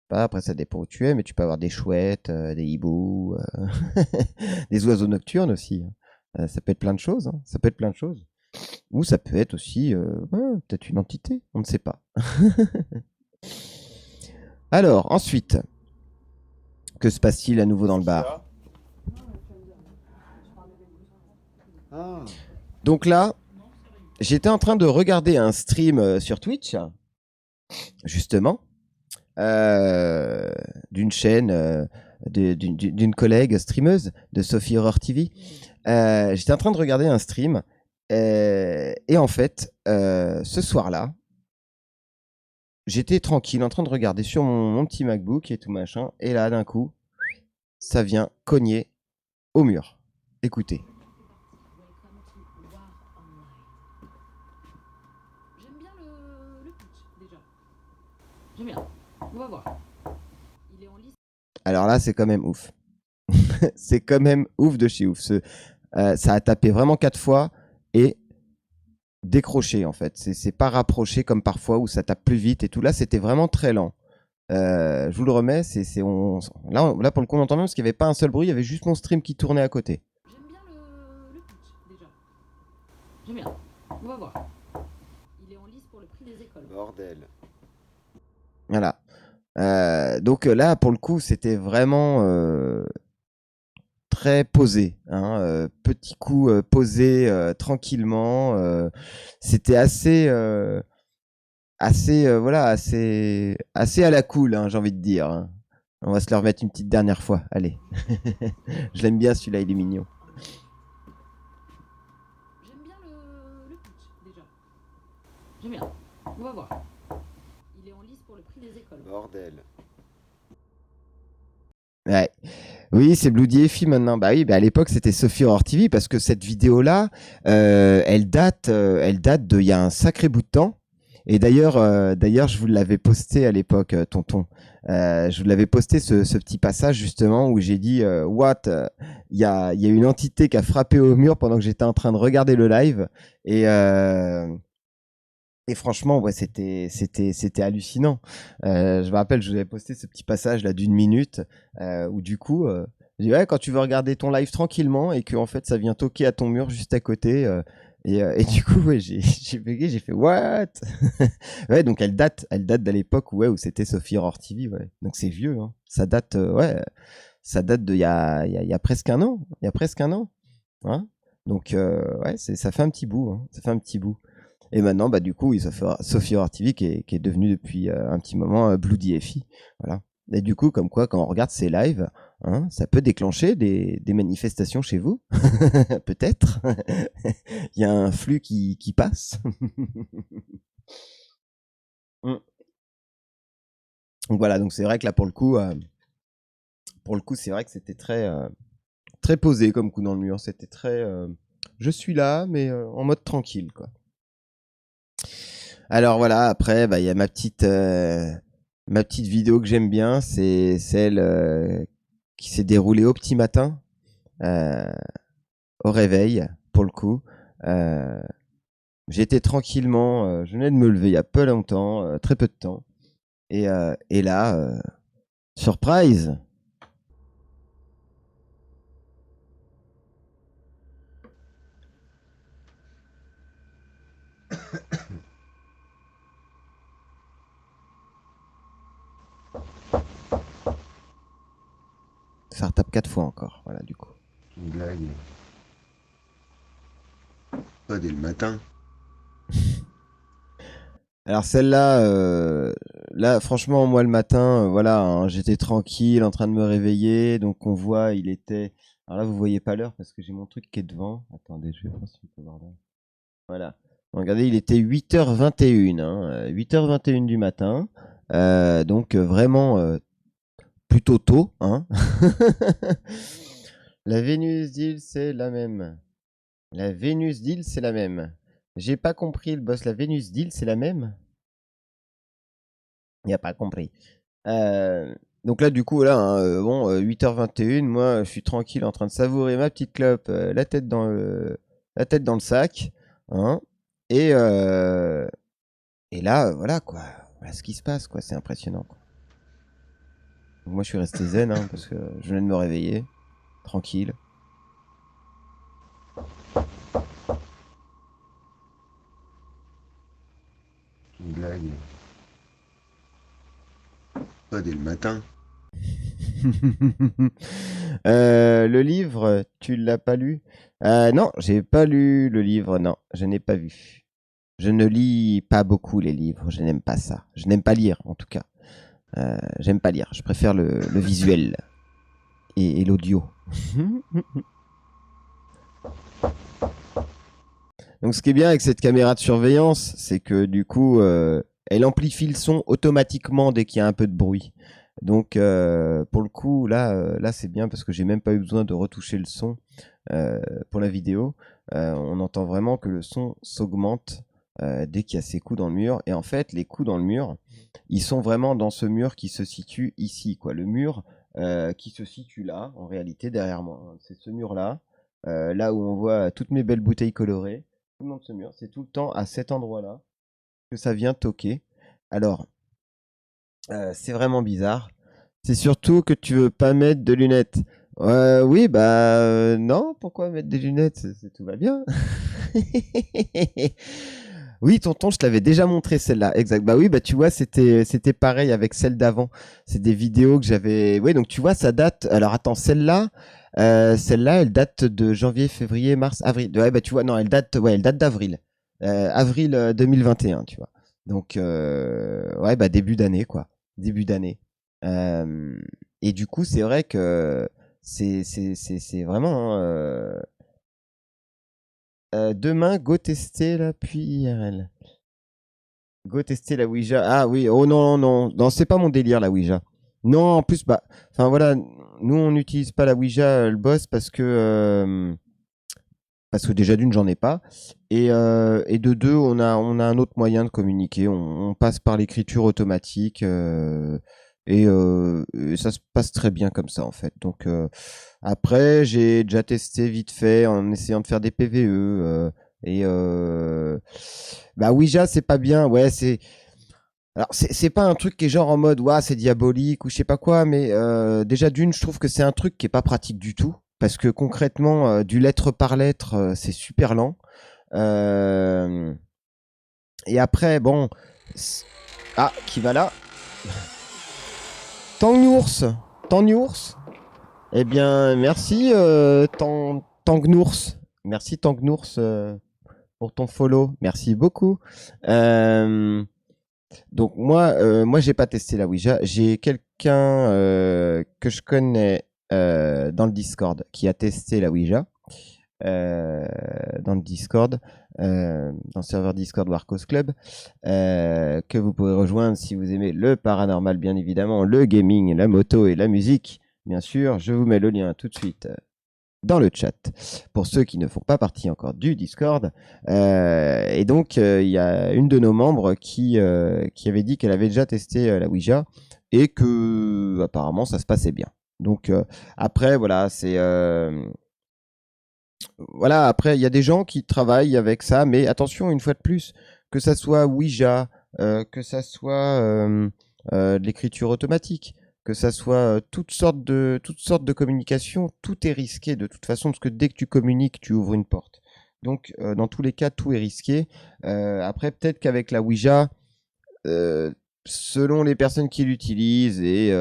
pas, après ça dépend où tu es, mais tu peux avoir des chouettes, des hiboux, des oiseaux nocturnes aussi, hein. Ça peut être plein de choses, hein, ça peut être plein de choses. Ou ça peut être aussi ouais, peut-être une entité, on ne sait pas. Alors, ensuite, que se passe-t-il à nouveau dans le bar? Ah. Donc là, j'étais en train de regarder un stream sur Twitch, justement, d'une chaîne, d'une collègue streameuse de Sophie Horror TV. J'étais en train de regarder un stream et en fait, ce soir-là, j'étais tranquille en train de regarder sur mon petit MacBook et tout machin, et là d'un coup, ça vient cogner au mur. Écoutez. J'aime bien le pitch déjà. J'aime bien. On va voir. Il est en liste. Alors là, c'est quand même ouf. C'est quand même ouf de chez ouf. Ça a tapé vraiment 4 fois et décroché en fait. C'est pas rapproché comme parfois où ça tape plus vite et tout. Là, c'était vraiment très lent. Je vous le remets. Là, pour le coup, on entend même parce qu'il n'y avait pas un seul bruit. Il y avait juste mon stream qui tournait à côté. J'aime bien le pitch déjà. J'aime bien. On va voir. Il est en liste pour le prix des écoles. Bordel. Voilà. Donc là, pour le coup, c'était vraiment très posé, hein, petit coup posé tranquillement. C'était assez à la cool, hein, j'ai envie de dire, hein. On va se le remettre une petite dernière fois. Allez, je l'aime bien celui-là, il est mignon. J'aime bien le pitch déjà. J'aime bien. On va voir. Il est en liste pour le prix des écoles. Bordel. Ouais. Oui, c'est Bloody Effie maintenant. Bah oui, bah à l'époque c'était Sophie Horror TV parce que cette vidéo-là, elle date de il y a un sacré bout de temps. Et d'ailleurs, je vous l'avais posté à l'époque, tonton. Je vous l'avais posté ce petit passage justement où j'ai dit What, il y a une entité qui a frappé au mur pendant que j'étais en train de regarder le live et franchement, ouais, c'était hallucinant. Je me rappelle, je vous avais posté ce petit passage là d'une minute où du coup, je dis, ouais, quand tu veux regarder ton live tranquillement et que en fait ça vient toquer à ton mur juste à côté. Et du coup, ouais, j'ai bugué, j'ai fait what? Ouais, donc elle date de l'époque où c'était Sophie Horror TV, ouais. Donc c'est vieux, hein. Ça date, ouais, ça date de il y a presque un an, il y a presque un an, hein. Donc ouais, ça fait un petit bout, hein. Ça fait un petit bout. Et maintenant, bah, du coup, oui, Sophie Horror TV qui est devenue depuis un petit moment Bloody Effie. Voilà. Et du coup, comme quoi, quand on regarde ces lives, hein, ça peut déclencher des manifestations chez vous. Peut-être. Il y a un flux qui passe. Mm. Donc voilà, donc c'est vrai que là, pour le coup, c'est vrai que c'était très posé comme coup dans le mur. C'était très. Je suis là, mais en mode tranquille, quoi. Alors voilà, après, bah, il y a ma petite vidéo que j'aime bien, c'est celle qui s'est déroulée au petit matin, euh, au réveil, pour le coup. Euh, J'étais tranquillement, je venais de me lever il y a peu longtemps, très peu de temps. Et là, surprise! Ça retape 4 fois encore, voilà, du coup. Une blague. Pas dès le matin. Alors celle-là, là franchement moi le matin, voilà, hein, j'étais tranquille en train de me réveiller, donc on voit il était. Alors là vous voyez pas l'heure parce que j'ai mon truc qui est devant. Attendez, je vais voir si on peut voir là. Voilà. Regardez, il était 8h21, hein, 8h21 du matin, donc vraiment plutôt tôt, hein. La Vénus d'île c'est la même. La Vénus d'île c'est la même. J'ai pas compris le boss. La Vénus d'île, c'est la même? Il a pas compris. Donc là, du coup, là, hein, bon, 8h21, moi, je suis tranquille en train de savourer ma petite clope, la tête dans le sac, hein, et, euh, et là, voilà, quoi. Voilà ce qui se passe, quoi. C'est impressionnant, quoi. Donc moi, je suis resté zen, hein, parce que je venais de me réveiller, tranquille. Une blague. Pas dès le matin. Le livre, tu l'as pas lu? Non, j'ai pas lu le livre, non, je n'ai pas vu. Je ne lis pas beaucoup les livres, je n'aime pas ça. Je n'aime pas lire, en tout cas. J'aime pas lire, je préfère le visuel et l'audio. Donc ce qui est bien avec cette caméra de surveillance, c'est que du coup, elle amplifie le son automatiquement dès qu'il y a un peu de bruit. Donc pour le coup, là c'est bien parce que j'ai même pas eu besoin de retoucher le son pour la vidéo. On entend vraiment que le son s'augmente dès qu'il y a ces coups dans le mur. Et en fait, les coups dans le mur, ils sont vraiment dans ce mur qui se situe ici, quoi. Le mur qui se situe là, en réalité, derrière moi. C'est ce mur-là, là où on voit toutes mes belles bouteilles colorées. Tout le long de ce mur, c'est tout le temps à cet endroit-là que ça vient toquer. Alors, c'est vraiment bizarre. C'est surtout que tu veux pas mettre de lunettes. Oui, bah non, pourquoi mettre des lunettes? Tout va bien. Oui, tonton, je t'avais déjà montré celle-là. Exact. Bah oui, bah tu vois, c'était pareil avec celle d'avant. C'est des vidéos que j'avais. Oui, donc tu vois, ça date. Alors attends, celle-là, elle date de janvier, février, mars, avril. Ouais, bah tu vois, non, elle date d'avril. Avril 2021, tu vois. Donc ouais, bah début d'année, quoi. Début d'année. Euh, et du coup, c'est vrai que c'est vraiment, hein, demain, go tester là, puis IRL. Go tester la Ouija. Ah oui, oh non, non, non, c'est pas mon délire la Ouija. Non, en plus, bah, enfin voilà, nous on n'utilise pas la Ouija, le boss, parce que déjà d'une, j'en ai pas. Et de deux, on a un autre moyen de communiquer. On passe par l'écriture automatique. Et ça se passe très bien comme ça, en fait. Donc, après, j'ai déjà testé vite fait en essayant de faire des PVE. Bah, Ouija, c'est pas bien. Ouais, c'est. Alors, c'est pas un truc qui est genre en mode, ouah, c'est diabolique ou je sais pas quoi, mais déjà d'une, je trouve que c'est un truc qui est pas pratique du tout. Parce que concrètement, du lettre par lettre, c'est super lent. Euh, et après, bon. Ah, qui va là? Tangnours. Tangnours. Eh bien, merci, Tangnours. Merci, Tangnours, pour ton follow. Merci beaucoup. Donc moi j'ai pas testé la Ouija. J'ai quelqu'un que je connais dans le Discord qui a testé la Ouija dans le Discord, dans le serveur Discord Warcos Club, que vous pouvez rejoindre si vous aimez le paranormal, bien évidemment, le gaming, la moto et la musique. Bien sûr, je vous mets le lien tout de suite dans le chat pour ceux qui ne font pas partie encore du Discord. Et donc, il y a une de nos membres qui avait dit qu'elle avait déjà testé la Ouija et que apparemment ça se passait bien. Donc après, voilà, voilà, après, il y a des gens qui travaillent avec ça, mais attention, une fois de plus, que ça soit Ouija, que ça soit de l'écriture automatique, que ça soit toutes sortes de communication, tout est risqué de toute façon, parce que dès que tu communiques, tu ouvres une porte. Donc, dans tous les cas, tout est risqué. Après, peut-être qu'avec la Ouija, euh, selon les personnes qui l'utilisent et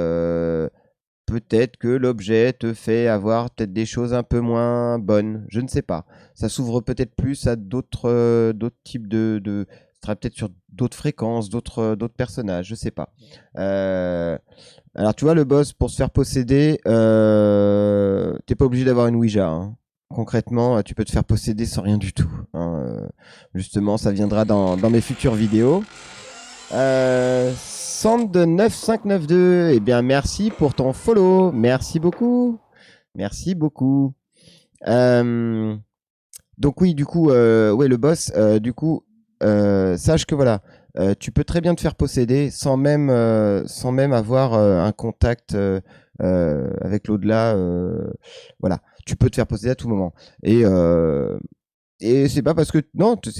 peut-être que l'objet te fait avoir peut-être des choses un peu moins bonnes. Je ne sais pas. Ça s'ouvre peut-être plus à d'autres types ça sera peut-être sur d'autres fréquences, d'autres personnages. Je sais pas. Alors tu vois, le boss, pour se faire posséder, t'es pas obligé d'avoir une Ouija, hein. Concrètement, tu peux te faire posséder sans rien du tout, hein. Justement, ça viendra dans mes futures vidéos. Sand de 9592, eh bien merci pour ton follow, merci beaucoup, merci beaucoup. Donc oui, du coup, ouais, le boss, du coup, sache que voilà, tu peux très bien te faire posséder sans même avoir un contact avec l'au-delà. Voilà, tu peux te faire posséder à tout moment. Et, euh, et c'est pas parce que non, tu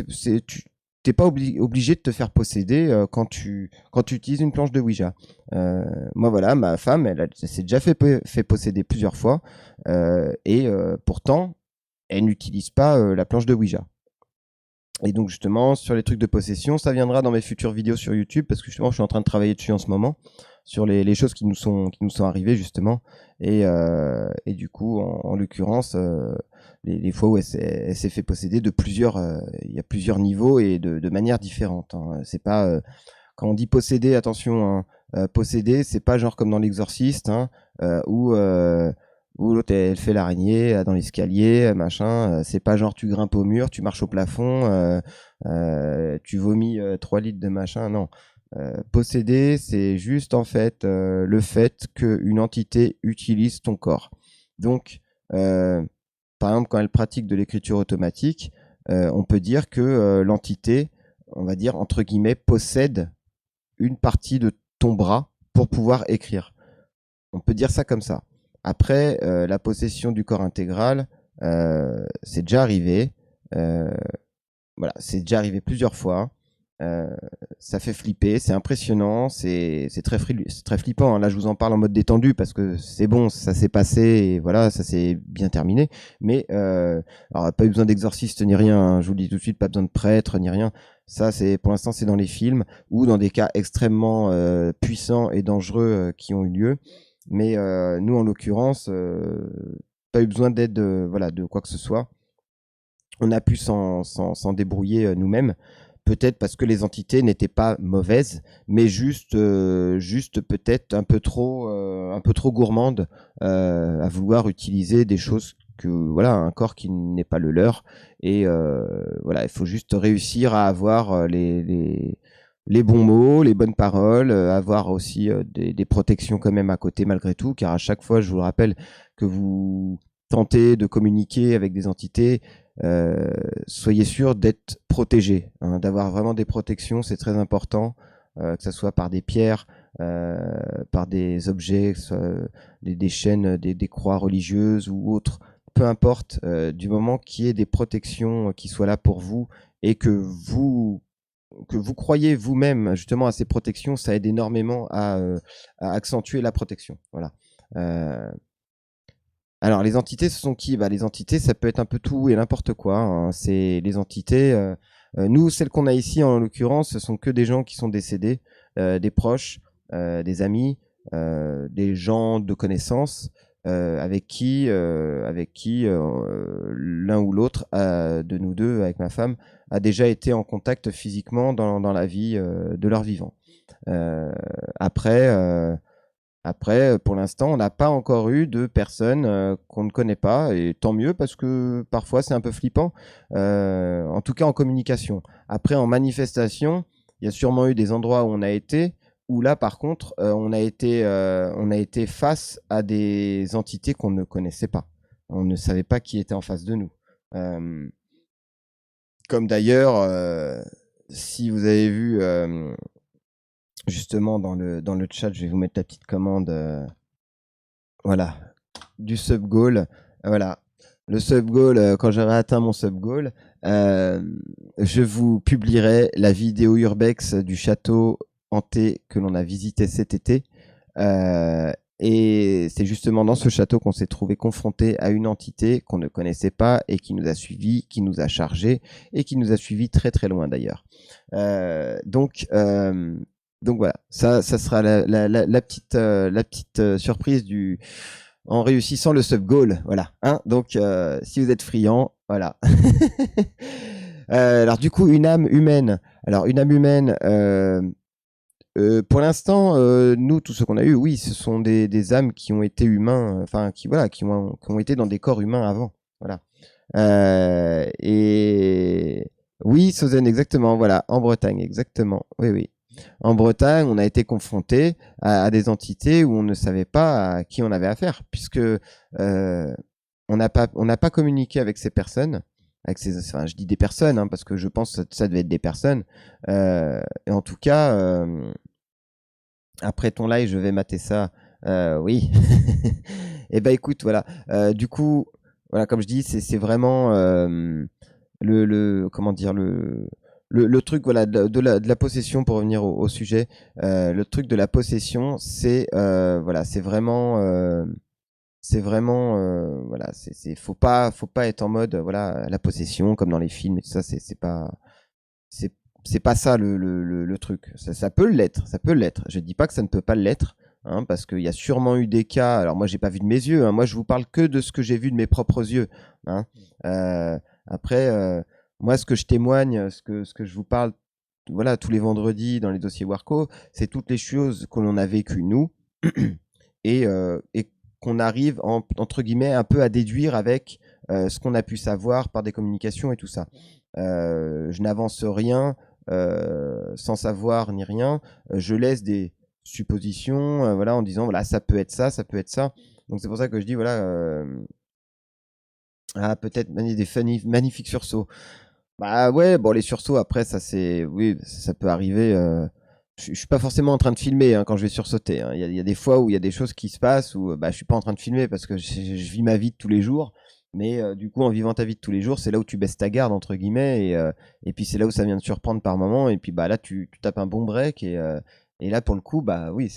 t'es pas obligé de te faire posséder quand tu utilises une planche de Ouija. Moi voilà, ma femme, elle s'est déjà fait posséder plusieurs fois pourtant elle n'utilise pas la planche de Ouija. Et donc justement, sur les trucs de possession, ça viendra dans mes futures vidéos sur YouTube, parce que justement, je suis en train de travailler dessus en ce moment, sur les choses qui nous sont arrivées justement. Et du coup, en l'occurrence, les fois où elle s'est fait posséder de plusieurs, il y a plusieurs niveaux et de manières différentes. Hein. C'est pas quand on dit posséder, attention, hein, posséder, c'est pas genre comme dans l'Exorciste, hein, où l'autre elle fait l'araignée dans l'escalier, machin. C'est pas genre tu grimpes au mur, tu marches au plafond, tu vomis 3 litres de machin. Non. Posséder, c'est juste en fait le fait qu'une entité utilise ton corps. Donc, par exemple, quand elle pratique de l'écriture automatique, on peut dire que l'entité, on va dire entre guillemets, possède une partie de ton bras pour pouvoir écrire. On peut dire ça comme ça. Après, la possession du corps intégral, c'est déjà arrivé. Euh, voilà, c'est déjà arrivé plusieurs fois. Euh, Ça fait flipper, c'est impressionnant, c'est très flippant. Hein. Là, je vous en parle en mode détendu parce que c'est bon, ça s'est passé et voilà, ça s'est bien terminé. Mais alors, pas eu besoin d'exorciste ni rien. Hein. Je vous le dis tout de suite, pas besoin de prêtre ni rien. Ça, c'est pour l'instant, c'est dans les films ou dans des cas extrêmement puissants et dangereux qui ont eu lieu. Mais nous, en l'occurrence, pas eu besoin d'aide, voilà, de quoi que ce soit. On a pu s'en débrouiller nous-mêmes. Peut-être parce que les entités n'étaient pas mauvaises, mais juste peut-être un peu trop gourmandes à vouloir utiliser des choses que voilà un corps qui n'est pas le leur. Et voilà, il faut juste réussir à avoir les bons mots, les bonnes paroles, avoir aussi des protections quand même à côté malgré tout, car à chaque fois, je vous le rappelle, que vous tentez de communiquer avec des entités, soyez sûr d'être protégé, hein, d'avoir vraiment des protections, c'est très important, que ce soit par des pierres, par des objets, que ce soit des chaînes, des croix religieuses ou autres, peu importe, du moment qu'il y ait des protections qui soient là pour vous et que vous croyez vous-même justement à ces protections, ça aide énormément à accentuer la protection. Voilà. Euh, alors, les entités, ce sont qui? Bah, les entités, ça peut être un peu tout et n'importe quoi. Hein. C'est les entités. Nous, celles qu'on a ici, en l'occurrence, ce sont que des gens qui sont décédés, des proches, des amis, des gens de connaissance, avec qui l'un ou l'autre de nous deux, avec ma femme, a déjà été en contact physiquement dans la vie de leur vivant. Euh, après. euh, Après, pour l'instant, on n'a pas encore eu de personnes qu'on ne connaît pas, et tant mieux parce que parfois c'est un peu flippant, en tout cas en communication. Après, en manifestation, il y a sûrement eu des endroits où on a été, où là, par contre, on a été face à des entités qu'on ne connaissait pas. On ne savait pas qui était en face de nous. Euh, Comme d'ailleurs, si vous avez vu justement dans le chat, je vais vous mettre la petite commande. Voilà, du sub goal. Voilà, le sub goal, quand j'aurai atteint mon sub goal, je vous publierai la vidéo urbex du château hanté que l'on a visité cet été. Et c'est justement dans ce château qu'on s'est trouvé confronté à une entité qu'on ne connaissait pas et qui nous a suivis, qui nous a chargés et qui nous a suivis très très loin d'ailleurs. Donc voilà, ça sera la petite surprise en réussissant le sub goal, voilà. Hein. Donc si vous êtes friand, voilà. Alors du coup, une âme humaine. Alors une âme humaine. Pour l'instant, nous, tout ce qu'on a eu, oui, ce sont des âmes qui ont été humains, enfin, qui ont été dans des corps humains avant. Voilà. Et oui, Sozen, exactement. Voilà, en Bretagne, exactement. Oui, oui. En Bretagne, on a été confronté à des entités où on ne savait pas à qui on avait affaire, puisque on n'a pas communiqué avec ces personnes. enfin, je dis des personnes, hein, parce que je pense que ça devait être des personnes. Et en tout cas, après ton live, je vais mater ça. Oui. Et ben écoute, voilà. Du coup, voilà, comme je dis, c'est vraiment comment dire, le truc, voilà, de la possession, pour revenir au sujet. Le truc de la possession, voilà, c'est vraiment, voilà, faut pas être en mode, voilà, la possession comme dans les films et tout ça. C'est c'est pas ça le truc. Ça peut l'être, ça peut l'être. Je dis pas que ça ne peut pas l'être, hein, parce qu'il y a sûrement eu des cas. Alors moi, j'ai pas vu de mes yeux, hein, moi, je vous parle que de ce que j'ai vu de mes propres yeux, hein. Après, moi, ce que je témoigne, ce que je vous parle, voilà, tous les vendredis dans les dossiers Warco, c'est toutes les choses que l'on a vécues nous et qu'on arrive entre guillemets un peu à déduire avec ce qu'on a pu savoir par des communications et tout ça. Je n'avance rien sans savoir ni rien. Je laisse des suppositions, voilà, en disant voilà, ça peut être ça, ça peut être ça. Donc c'est pour ça que je dis voilà, peut-être des magnifiques sursauts. Bah ouais, bon, les sursauts après, ça c'est, oui, ça peut arriver. Je suis pas forcément en train de filmer, hein, quand je vais sursauter, hein. Il y a des fois où il y a des choses qui se passent où bah, je suis pas en train de filmer parce que je vis ma vie de tous les jours. Mais du coup, en vivant ta vie de tous les jours, c'est là où tu baisses ta garde, entre guillemets. Et puis c'est là où ça vient te surprendre par moment. Et puis bah, là, tu tapes un bon break. Et là, pour le coup, bah oui,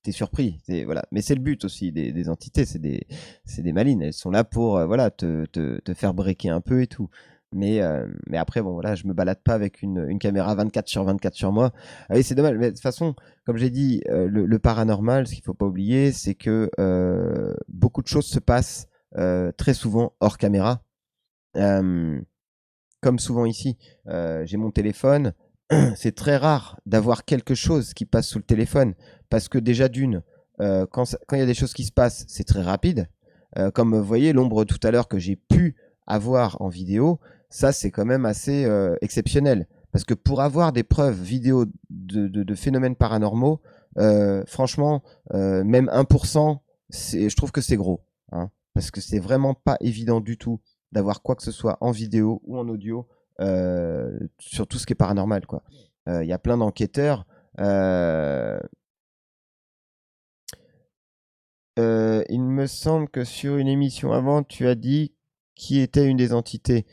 t'es surpris. Voilà. Mais c'est le but aussi des entités. C'est des malines. Elles sont là pour voilà, te faire breaker un peu et tout. Mais après, bon, voilà, je me balade pas avec une caméra 24/24 sur moi. Ah oui, c'est dommage. Mais de toute façon, comme j'ai dit, le paranormal, ce qu'il faut pas oublier, c'est que beaucoup de choses se passent très souvent hors caméra. Comme souvent ici, j'ai mon téléphone. C'est très rare d'avoir quelque chose qui passe sous le téléphone parce que déjà d'une, quand il y a des choses qui se passent, c'est très rapide. Comme vous voyez, l'ombre tout à l'heure que j'ai pu avoir en vidéo, ça c'est quand même assez exceptionnel. Parce que pour avoir des preuves vidéo de phénomènes paranormaux, franchement, même 1%, je trouve que c'est gros, hein, parce que c'est vraiment pas évident du tout d'avoir quoi que ce soit en vidéo ou en audio sur tout ce qui est paranormal, quoi. Il y a plein d'enquêteurs. Il me semble que sur une émission avant, tu as dit qui était une des entités.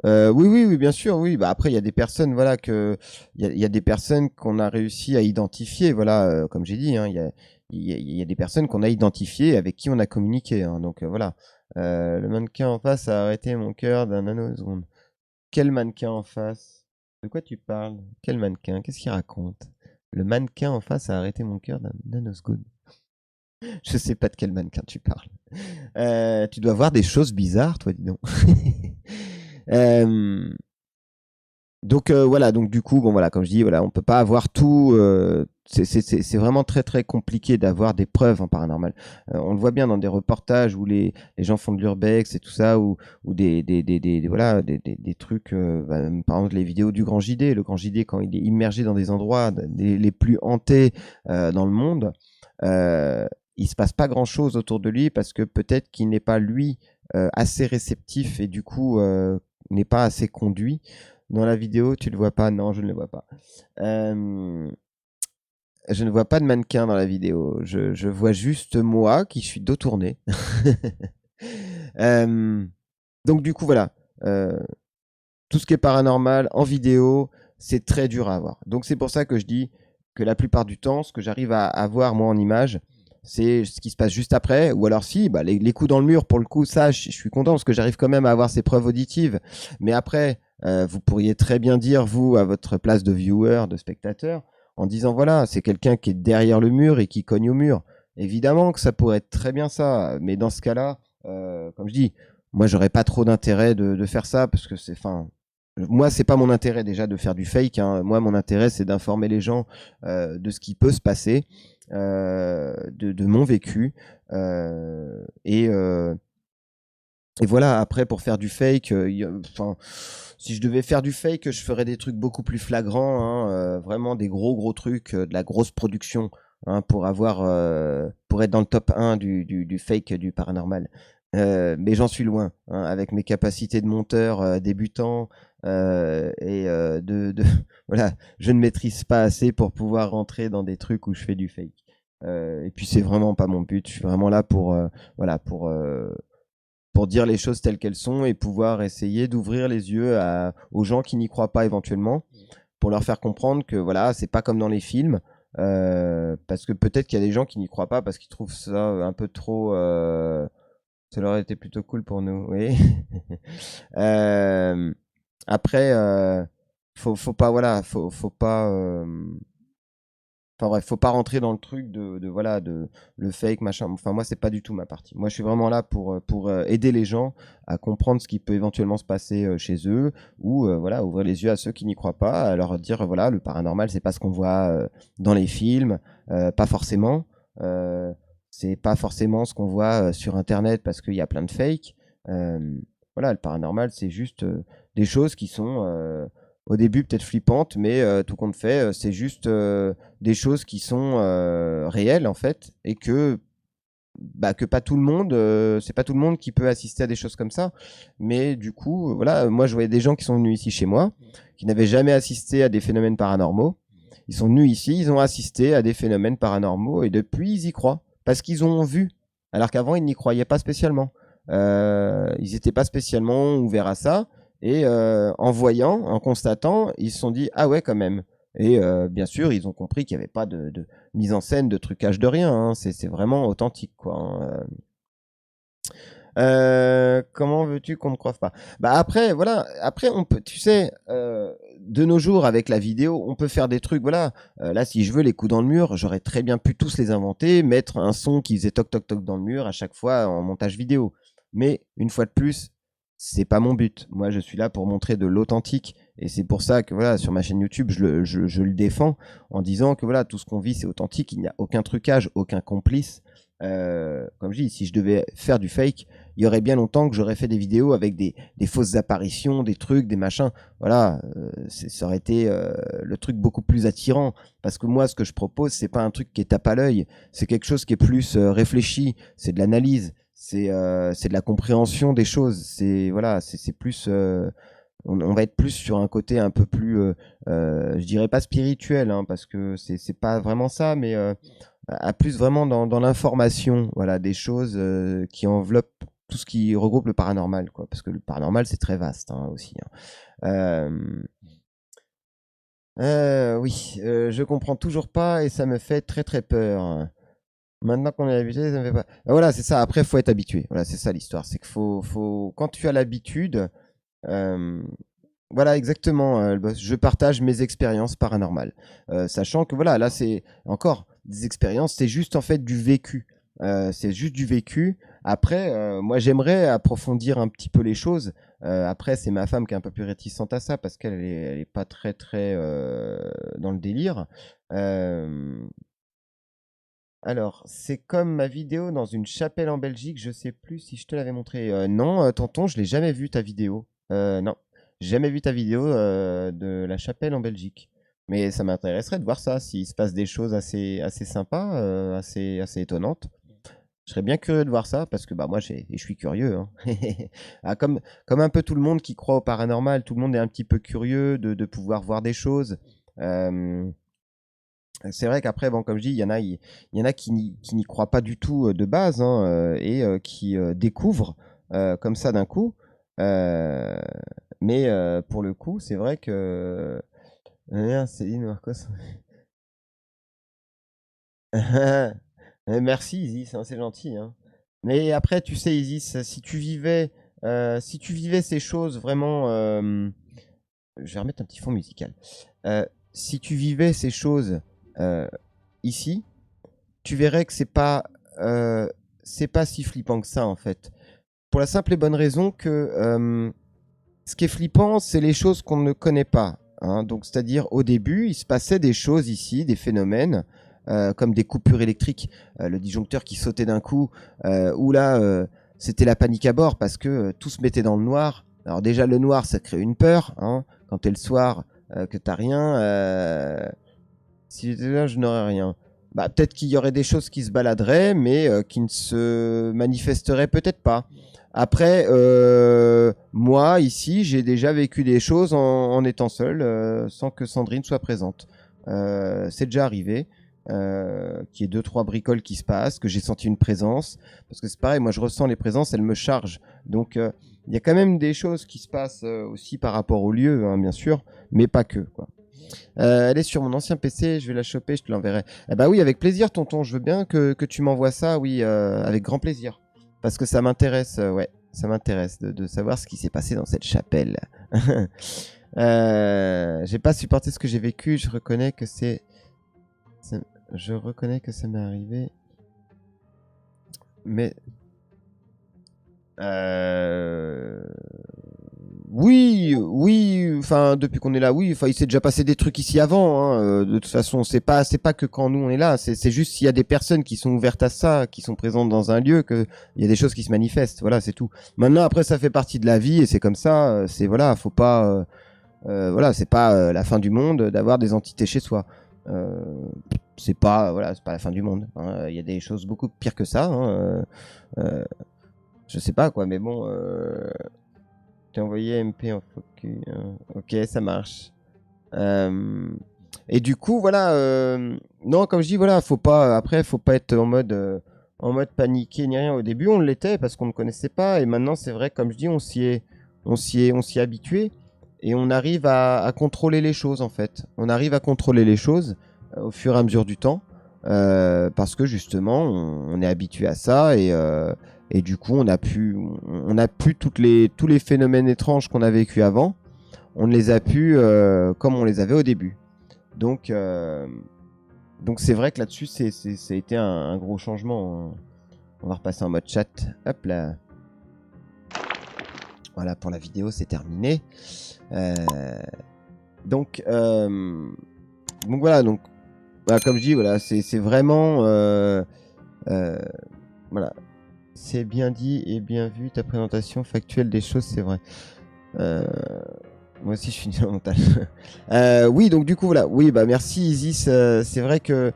Oui, bien sûr, oui. Bah après, il y a des personnes, voilà, il y a des personnes qu'on a réussi à identifier, voilà, comme j'ai dit, hein, il y a des personnes qu'on a identifiées avec qui on a communiqué, hein, donc voilà. Le mannequin en face a arrêté mon cœur d'un nanoseconde. Quel mannequin en face? De quoi tu parles? Quel mannequin? Qu'est-ce qu'il raconte? Le mannequin en face a arrêté mon cœur d'un nanosecond. Je sais pas de quel mannequin tu parles. Tu dois voir des choses bizarres, toi, dis donc. Donc voilà, donc du coup, bon voilà, comme je dis, voilà, on peut pas avoir tout. C'est vraiment très très compliqué d'avoir des preuves en paranormal. On le voit bien dans des reportages où les gens font de l'urbex et tout ça, ou voilà, des trucs. Bah, par exemple, les vidéos du Grand JD. Le Grand JD, quand il est immergé dans des endroits les plus hantés dans le monde, il se passe pas grand chose autour de lui parce que peut-être qu'il n'est pas lui assez réceptif et du coup n'est pas assez conduit. Dans la vidéo, tu le vois pas? Non, je ne le vois pas. Je ne vois pas de mannequin dans la vidéo. Je vois juste moi qui suis dos tourné. Donc du coup, voilà. Tout ce qui est paranormal en vidéo, c'est très dur à avoir. Donc c'est pour ça que je dis que la plupart du temps, ce que j'arrive à avoir moi en image, c'est ce qui se passe juste après. Ou alors si, bah, les coups dans le mur, pour le coup, ça, je suis content parce que j'arrive quand même à avoir ces preuves auditives. Mais après, vous pourriez très bien dire, vous, à votre place de viewer, de spectateur, en disant, voilà, c'est quelqu'un qui est derrière le mur et qui cogne au mur. Évidemment que ça pourrait être très bien ça. Mais dans ce cas-là, comme je dis, moi, j'aurais pas trop d'intérêt de faire ça parce que c'est, enfin, moi, c'est pas mon intérêt déjà de faire du fake, hein. Moi, mon intérêt, c'est d'informer les gens de ce qui peut se passer, de mon vécu. Et voilà, après, pour faire du fake, si je devais faire du fake, je ferais des trucs beaucoup plus flagrants, hein, vraiment des gros trucs, de la grosse production, hein, pour être dans le top 1 du fake, du paranormal. Mais j'en suis loin, hein, avec mes capacités de monteur débutant voilà, je ne maîtrise pas assez pour pouvoir rentrer dans des trucs où je fais du fake. Et puis c'est vraiment pas mon but. Je suis vraiment là voilà, pour dire les choses telles qu'elles sont et pouvoir essayer d'ouvrir les yeux aux gens qui n'y croient pas éventuellement, pour leur faire comprendre que voilà, c'est pas comme dans les films. Parce que peut-être qu'il y a des gens qui n'y croient pas parce qu'ils trouvent ça un peu trop. Ça aurait été plutôt cool pour nous, oui. Euh, Après, faut pas, voilà, faut pas. Enfin bref, faut pas rentrer dans le truc voilà, de le fake, machin. Enfin, moi, c'est pas du tout ma partie. Moi, je suis vraiment là pour aider les gens à comprendre ce qui peut éventuellement se passer chez eux, ou voilà, ouvrir les yeux à ceux qui n'y croient pas, à leur dire, voilà, le paranormal, c'est pas ce qu'on voit dans les films, pas forcément. C'est pas forcément ce qu'on voit sur Internet parce qu'il y a plein de fakes. Euh, voilà, le paranormal, c'est juste des choses qui sont au début peut-être flippantes, mais tout compte fait, c'est juste des choses qui sont réelles en fait, et que pas tout le monde, c'est pas tout le monde qui peut assister à des choses comme ça. Mais du coup, voilà, moi je voyais des gens qui sont venus ici chez moi, qui n'avaient jamais assisté à des phénomènes paranormaux. Ils sont venus ici, ils ont assisté à des phénomènes paranormaux et depuis ils y croient parce qu'ils ont vu. Alors qu'avant ils n'y croyaient pas spécialement. Ils n'étaient pas spécialement ouverts à ça. Et en voyant, en constatant, ils se sont dit ah ouais quand même. Et bien sûr, ils ont compris qu'il n'y avait pas de mise en scène, de trucage de rien. Hein. C'est vraiment authentique, quoi. Hein. Comment veux-tu qu'on ne croive pas? Bah après, voilà. Après, on peut, tu sais, de nos jours avec la vidéo, on peut faire des trucs. Voilà. Là, si je veux les coups dans le mur, j'aurais très bien pu tous les inventer, mettre un son qui faisait toc toc toc dans le mur à chaque fois en montage vidéo. Mais une fois de plus, c'est pas mon but. Moi, je suis là pour montrer de l'authentique. Et c'est pour ça que voilà, sur ma chaîne YouTube, je le défends en disant que voilà, tout ce qu'on vit, c'est authentique. Il n'y a aucun trucage, aucun complice. Comme je dis, si je devais faire du fake, il y aurait bien longtemps que j'aurais fait des vidéos avec des fausses apparitions, des trucs, des machins. Voilà, ça aurait été le truc beaucoup plus attirant. Parce que moi, ce que je propose, c'est pas un truc qui est tape à l'œil. C'est quelque chose qui est plus réfléchi. C'est de l'analyse. C'est de la compréhension des choses. C'est voilà, c'est plus. On va être plus sur un côté un peu plus, je dirais pas spirituel, hein, parce que c'est pas vraiment ça, mais à plus vraiment dans l'information, voilà, des choses qui enveloppent tout ce qui regroupe le paranormal, quoi. Parce que le paranormal, c'est très vaste hein, aussi. Hein. Oui, je comprends toujours pas et ça me fait très très peur. Maintenant qu'on est habitué, ça me fait pas. Voilà, c'est ça. Après, faut être habitué. Voilà, c'est ça l'histoire. C'est qu'il quand tu as l'habitude, euh, voilà, exactement. Je partage mes expériences paranormales, sachant que voilà, là, c'est encore des expériences. C'est juste en fait du vécu. C'est juste du vécu. Après, moi, j'aimerais approfondir un petit peu les choses. Après, c'est ma femme qui est un peu plus réticente à ça parce elle est pas très très dans le délire. Euh, alors, c'est comme ma vidéo dans une chapelle en Belgique. Je sais plus si je te l'avais montré. Non, tonton, je l'ai jamais vu ta vidéo. Non, j'ai jamais vu ta vidéo de la chapelle en Belgique. Mais ça m'intéresserait de voir ça, s'il se passe des choses assez sympas, assez étonnantes. Je serais bien curieux de voir ça parce que bah moi je suis curieux. Hein. Ah, comme un peu tout le monde qui croit au paranormal, tout le monde est un petit peu curieux de pouvoir voir des choses. Euh, c'est vrai qu'après, bon, comme je dis, il y en a qui n'y croient pas du tout de base hein, et qui découvrent comme ça d'un coup. Euh, mais pour le coup, c'est vrai que. Céline Marcos. Merci Isis, hein, c'est gentil. Hein. Mais après, tu sais, Isis, si tu vivais ces choses vraiment. Je vais remettre un petit fond musical. Si tu vivais ces choses euh, ici, tu verrais que c'est pas si flippant que ça en fait. Pour la simple et bonne raison que ce qui est flippant, c'est les choses qu'on ne connaît pas. Hein. Donc, c'est-à-dire au début, il se passait des choses ici, des phénomènes. Comme des coupures électriques, le disjoncteur qui sautait d'un coup, où là, c'était la panique à bord parce que tout se mettait dans le noir. Alors déjà, le noir, ça crée une peur. Hein. Quand t'es le soir, que t'as rien, si j'étais là, je n'aurais rien. bah, peut-être qu'il y aurait des choses qui se baladeraient, mais qui ne se manifesteraient peut-être pas. Après, moi, ici, j'ai déjà vécu des choses en étant seul, sans que Sandrine soit présente. C'est déjà arrivé. Qu'il y ait 2-3 bricoles qui se passent, que j'ai senti une présence. Parce que c'est pareil, moi je ressens les présences, elles me chargent. Donc il y a quand même des choses qui se passent aussi par rapport au lieu, hein, bien sûr, mais pas que, quoi. Elle est sur mon ancien PC, je vais la choper, je te l'enverrai. Eh bah oui, avec plaisir, tonton, je veux bien que tu m'envoies ça, oui, avec grand plaisir. Parce que ça m'intéresse, ouais, ça m'intéresse de savoir ce qui s'est passé dans cette chapelle. J'ai pas supporté ce que j'ai vécu, je reconnais que je reconnais que ça m'est arrivé. Mais... Oui, enfin, depuis qu'on est là, oui, enfin, il s'est déjà passé des trucs ici avant, hein. De toute façon, c'est pas que quand nous on est là, c'est juste s'il y a des personnes qui sont ouvertes à ça, qui sont présentes dans un lieu, que il y a des choses qui se manifestent, voilà, c'est tout. Maintenant, après, ça fait partie de la vie et c'est comme ça, c'est voilà, faut pas, voilà, c'est pas la fin du monde d'avoir des entités chez soi. C'est pas voilà, c'est pas la fin du monde, hein. Il y a des choses beaucoup pires que ça, hein. Je sais pas quoi, mais bon, t'as envoyé MP en focus, hein. Ok, ça marche. Et du coup, voilà, non, comme je dis, voilà, faut pas être en mode paniqué ni rien. Au début, on l'était parce qu'on ne connaissait pas, et maintenant, c'est vrai, comme je dis, on s'y est habitué, et on arrive à contrôler les choses, en fait. On arrive à contrôler les choses au fur et à mesure du temps, parce que justement, on est habitué à ça, et du coup, on a plus tous les phénomènes étranges qu'on a vécu avant, on ne les a plus comme on les avait au début. Donc c'est vrai que là-dessus, ça a été un gros changement. On va repasser en mode chat. Hop là. Voilà, pour la vidéo, c'est terminé. Donc voilà, comme je dis, voilà, c'est vraiment voilà. C'est bien dit et bien vu, ta présentation factuelle des choses, c'est vrai. Moi aussi, je suis nul en montage. Oui, donc du coup, voilà. Oui, bah merci Isis. C'est vrai que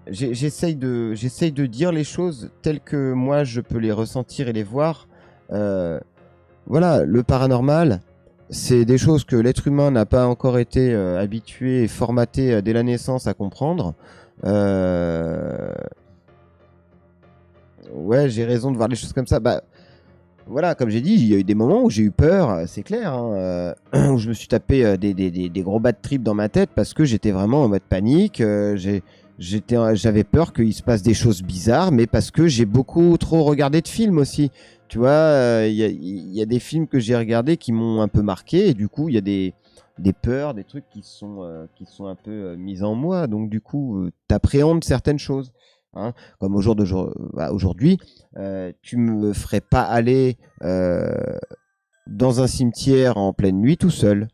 j'essaye de dire les choses telles que moi, je peux les ressentir et les voir. Voilà, le paranormal, c'est des choses que l'être humain n'a pas encore été habitué et formaté dès la naissance à comprendre. Ouais, j'ai raison de voir les choses comme ça. Bah, voilà, comme j'ai dit, il y a eu des moments où j'ai eu peur, c'est clair, hein, où je me suis tapé des gros bad trips dans ma tête parce que j'étais vraiment en mode panique. J'avais peur qu'il se passe des choses bizarres, mais parce que j'ai beaucoup trop regardé de films aussi. Tu vois, il y a des films que j'ai regardés qui m'ont un peu marqué, et du coup, il y a des peurs, des trucs qui sont un peu mis en moi. Donc, du coup, t'appréhendes certaines choses. Hein, comme aujourd'hui, tu me ferais pas aller dans un cimetière en pleine nuit tout seul.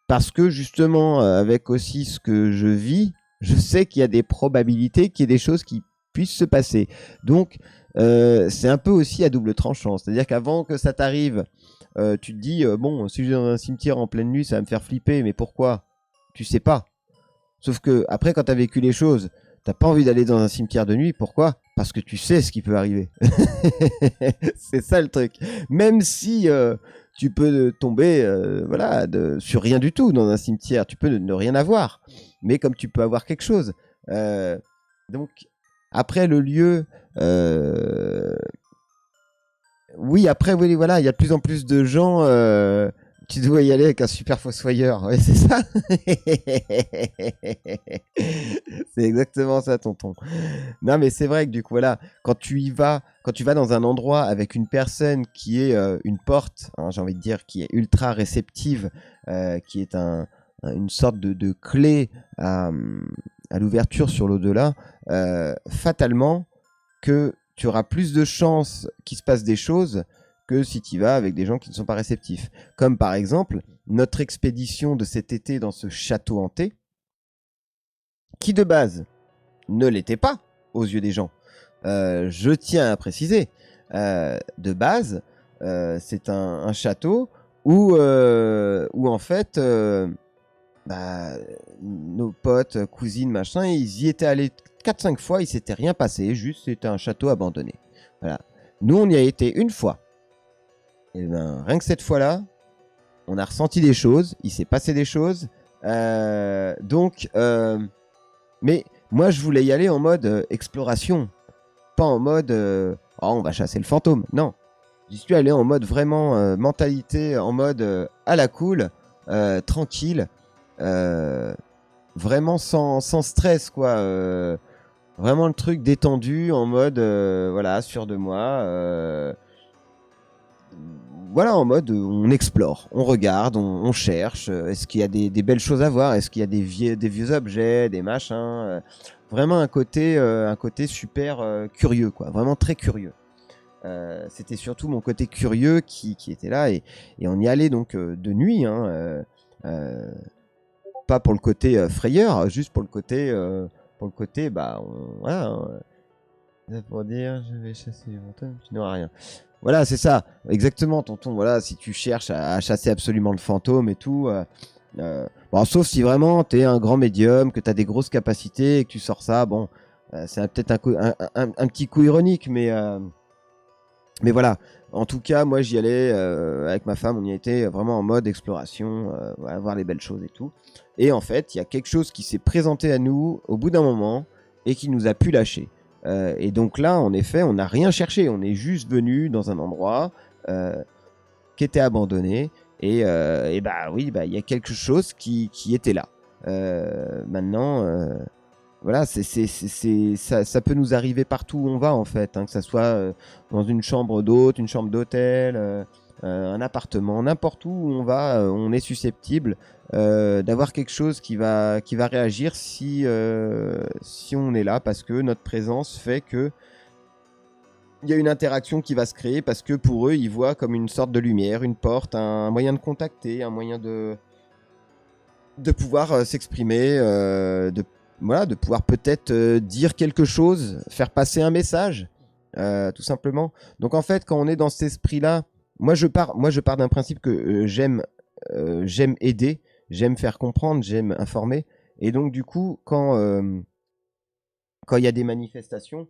Parce que justement, avec aussi ce que je vis, je sais qu'il y a des probabilités qu'il y ait des choses qui puissent se passer. Donc, c'est un peu aussi à double tranchant. C'est-à-dire qu'avant que ça t'arrive, tu te dis, bon, si je vais dans un cimetière en pleine nuit, ça va me faire flipper, mais pourquoi? Tu sais pas. Sauf que après, quand tu as vécu les choses, t'as pas envie d'aller dans un cimetière de nuit. Pourquoi? Parce que tu sais ce qui peut arriver. C'est ça le truc. Même si tu peux tomber voilà, sur rien du tout dans un cimetière, tu peux ne rien avoir. Mais comme tu peux avoir quelque chose. Donc, après le lieu... oui, après, oui, voilà, il y a de plus en plus de gens... tu dois y aller avec un super fossoyeur. Ouais, c'est ça. C'est exactement ça, tonton. Non, mais c'est vrai que du coup, voilà, quand tu vas dans un endroit avec une personne qui est une porte, hein, j'ai envie de dire, qui est ultra réceptive, qui est une sorte de clé à l'ouverture sur l'au-delà, fatalement que tu auras plus de chances qu'il se passe des choses que si tu y vas avec des gens qui ne sont pas réceptifs. Comme par exemple, notre expédition de cet été dans ce château hanté, qui de base ne l'était pas aux yeux des gens. Je tiens à préciser, de base, c'est un château où en fait, bah, nos potes, cousines, machin, ils y étaient allés 4-5 fois, il s'était rien passé, juste c'était un château abandonné. Voilà. Nous, on y a été une fois. Et ben, rien que cette fois-là, on a ressenti des choses, il s'est passé des choses. Mais moi, je voulais y aller en mode exploration, pas en mode oh, on va chasser le fantôme. Non, j'y suis allé en mode vraiment mentalité, en mode à la cool, tranquille, vraiment sans stress, quoi. Vraiment le truc détendu, en mode voilà, sûr de moi. Voilà, en mode on explore, on regarde, on cherche. Est-ce qu'il y a des belles choses à voir? Est-ce qu'il y a des vieux objets, des machins vraiment un côté super curieux, quoi. Vraiment très curieux. C'était surtout mon côté curieux qui était là et on y allait donc de nuit, hein, pas pour le côté frayeur, juste pour le côté bah voilà, hein, pour dire je vais chasser les fantômes, tu n'auras rien. Voilà, c'est ça, exactement, tonton. Voilà, si tu cherches à chasser absolument le fantôme et tout, bon, sauf si vraiment t'es un grand médium, que t'as des grosses capacités et que tu sors ça, bon, c'est peut-être un petit coup ironique, mais voilà. En tout cas, moi, j'y allais avec ma femme, on y était vraiment en mode exploration, voilà, voir les belles choses et tout. Et en fait, il y a quelque chose qui s'est présenté à nous au bout d'un moment et qui nous a pu lâcher. Et donc là, en effet, on n'a rien cherché. On est juste venu dans un endroit qui était abandonné. Et bah oui, bah il y a quelque chose qui était là. Maintenant, voilà, ça peut nous arriver partout où on va en fait, hein, que ça soit dans une chambre d'hôte, une chambre d'hôtel, un appartement, n'importe où on va, on est susceptible d'avoir quelque chose qui va réagir si on est là, parce que notre présence fait que il y a une interaction qui va se créer, parce que pour eux, ils voient comme une sorte de lumière, une porte, un moyen de contacter, un moyen de pouvoir s'exprimer, de pouvoir peut-être dire quelque chose, faire passer un message, tout simplement. Donc en fait, quand on est dans cet esprit-là, moi je pars d'un principe que j'aime aider, j'aime faire comprendre, j'aime informer. Et donc du coup, quand il y a des manifestations,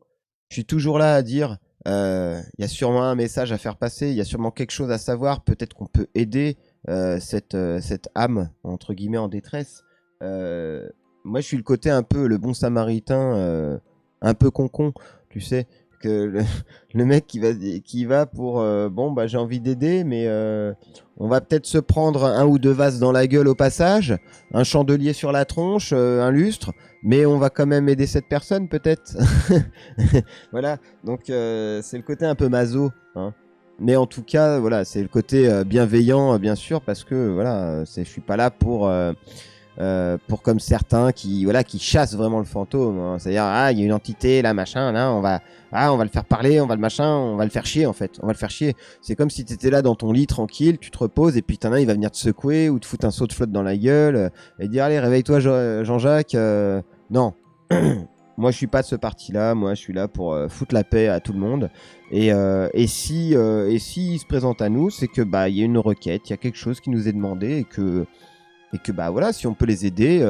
je suis toujours là à dire, il y a sûrement un message à faire passer, il y a sûrement quelque chose à savoir, peut-être qu'on peut aider cette âme, entre guillemets, en détresse. Moi, je suis le côté un peu le bon samaritain, un peu concon, tu sais, que le mec qui va pour bon, bah j'ai envie d'aider, mais on va peut-être se prendre un ou deux vases dans la gueule au passage, un chandelier sur la tronche, un lustre, mais on va quand même aider cette personne, peut-être. Voilà, donc c'est le côté un peu maso, hein. Mais en tout cas, voilà, c'est le côté bienveillant, bien sûr, parce que voilà, je suis pas là pour comme certains qui chassent vraiment le fantôme, hein. C'est-à-dire il y a une entité là, machin, là on va le faire parler, on va le faire chier en fait, on va le faire chier. C'est comme si tu étais là dans ton lit tranquille, tu te reposes et puis t'en as il va venir te secouer ou te foutre un seau de flotte dans la gueule et dire allez réveille-toi Jean-Jacques. Non. Moi, je suis pas de ce parti-là. Moi, je suis là pour foutre la paix à tout le monde. Et si il se présente à nous, c'est que bah il y a une requête, il y a quelque chose qui nous est demandé et que bah voilà, si on peut les aider,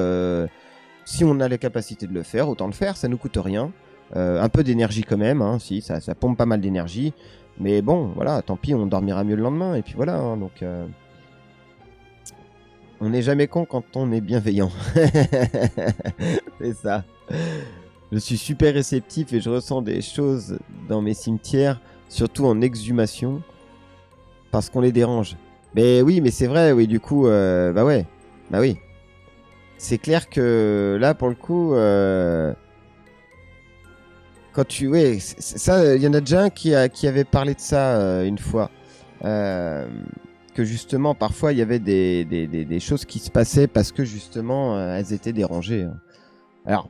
si on a la capacité de le faire, autant le faire. Ça nous coûte rien. Un peu d'énergie quand même, hein, si ça pompe pas mal d'énergie. Mais bon, voilà, tant pis, on dormira mieux le lendemain. Et puis voilà, hein, donc on n'est jamais con quand on est bienveillant. C'est ça. Je suis super réceptif et je ressens des choses dans mes cimetières, surtout en exhumation, parce qu'on les dérange. Mais oui, mais c'est vrai, oui, du coup, bah ouais, bah oui. C'est clair que là, pour le coup, quand tu... Ouais, ça, il y en a déjà un qui avait parlé de ça une fois. Que justement, parfois, il y avait des choses qui se passaient parce que justement, elles étaient dérangées, hein. Alors,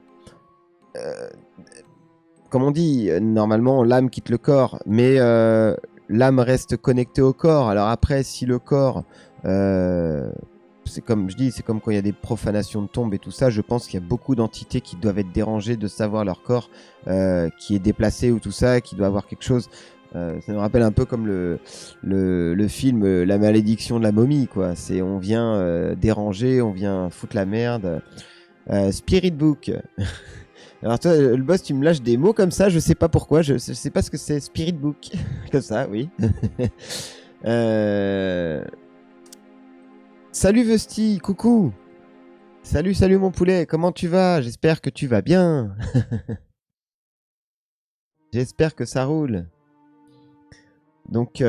comme on dit, normalement l'âme quitte le corps, mais l'âme reste connectée au corps. Alors après, si le corps, c'est comme je dis, c'est comme quand il y a des profanations de tombes et tout ça, je pense qu'il y a beaucoup d'entités qui doivent être dérangées de savoir leur corps qui est déplacé ou tout ça, qui doit avoir quelque chose. Ça me rappelle un peu comme le film La malédiction de la momie, quoi. C'est on vient déranger, on vient foutre la merde. Spirit Book. Alors toi, le boss, tu me lâches des mots comme ça, je sais pas pourquoi, je sais pas ce que c'est Spirit Book. Comme ça, oui. Salut Vesti, coucou. Salut mon poulet, comment tu vas? J'espère que tu vas bien. J'espère que ça roule. Donc,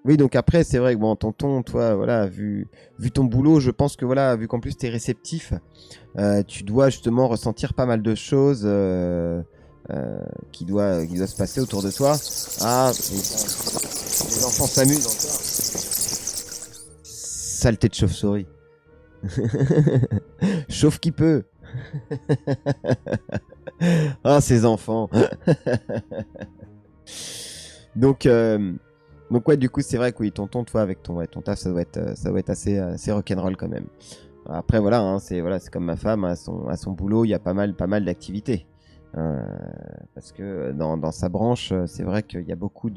oui, donc après, c'est vrai que bon, tonton, toi, voilà, vu ton boulot, je pense que voilà, vu qu'en plus t'es réceptif, tu dois justement ressentir pas mal de choses qui doivent se passer autour de toi. Ah, les enfants s'amusent encore. Saleté de chauve-souris. Chauffe qui peut. Ah, ces enfants. Donc ouais, du coup, c'est vrai que oui, tonton, toi, avec ton taf, ça doit être assez rock'n'roll quand même. Après, voilà, hein, c'est comme ma femme, à son boulot, il y a pas mal d'activités. Parce que dans sa branche, c'est vrai qu'il y a beaucoup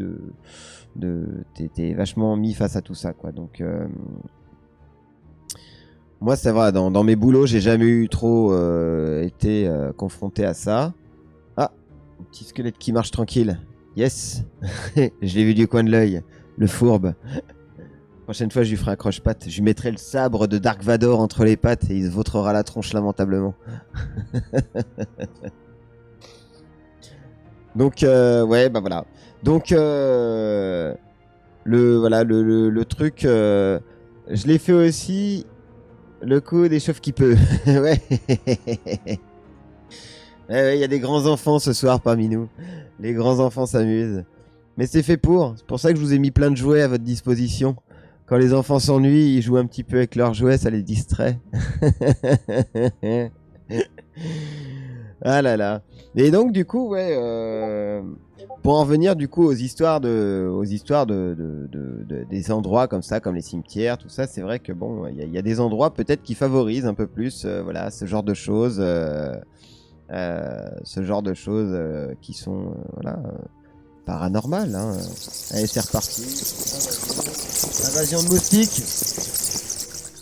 t'es vachement mis face à tout ça, quoi. Donc, moi, c'est vrai, dans mes boulots, j'ai jamais eu trop été confronté à ça. Ah, un petit squelette qui marche tranquille. Yes. Je l'ai vu du coin de l'œil. Le fourbe. Prochaine fois, je lui ferai un croche-patte. Je lui mettrai le sabre de Dark Vador entre les pattes et il se vautrera la tronche lamentablement. Donc, ouais, bah voilà. Donc, le truc, je l'ai fait aussi. Le coup des chauves qui peut. Ouais. Il y a des grands enfants ce soir parmi nous. Les grands enfants s'amusent. Mais c'est fait pour. C'est pour ça que je vous ai mis plein de jouets à votre disposition. Quand les enfants s'ennuient, ils jouent un petit peu avec leurs jouets, ça les distrait. Ah là là. Et donc du coup, ouais, pour en venir du coup aux histoires des endroits comme ça, comme les cimetières, tout ça, c'est vrai que bon, il y a des endroits peut-être qui favorisent un peu plus, voilà, ce genre de choses. Qui sont paranormales. Hein. Allez, c'est reparti. Invasion de moustiques.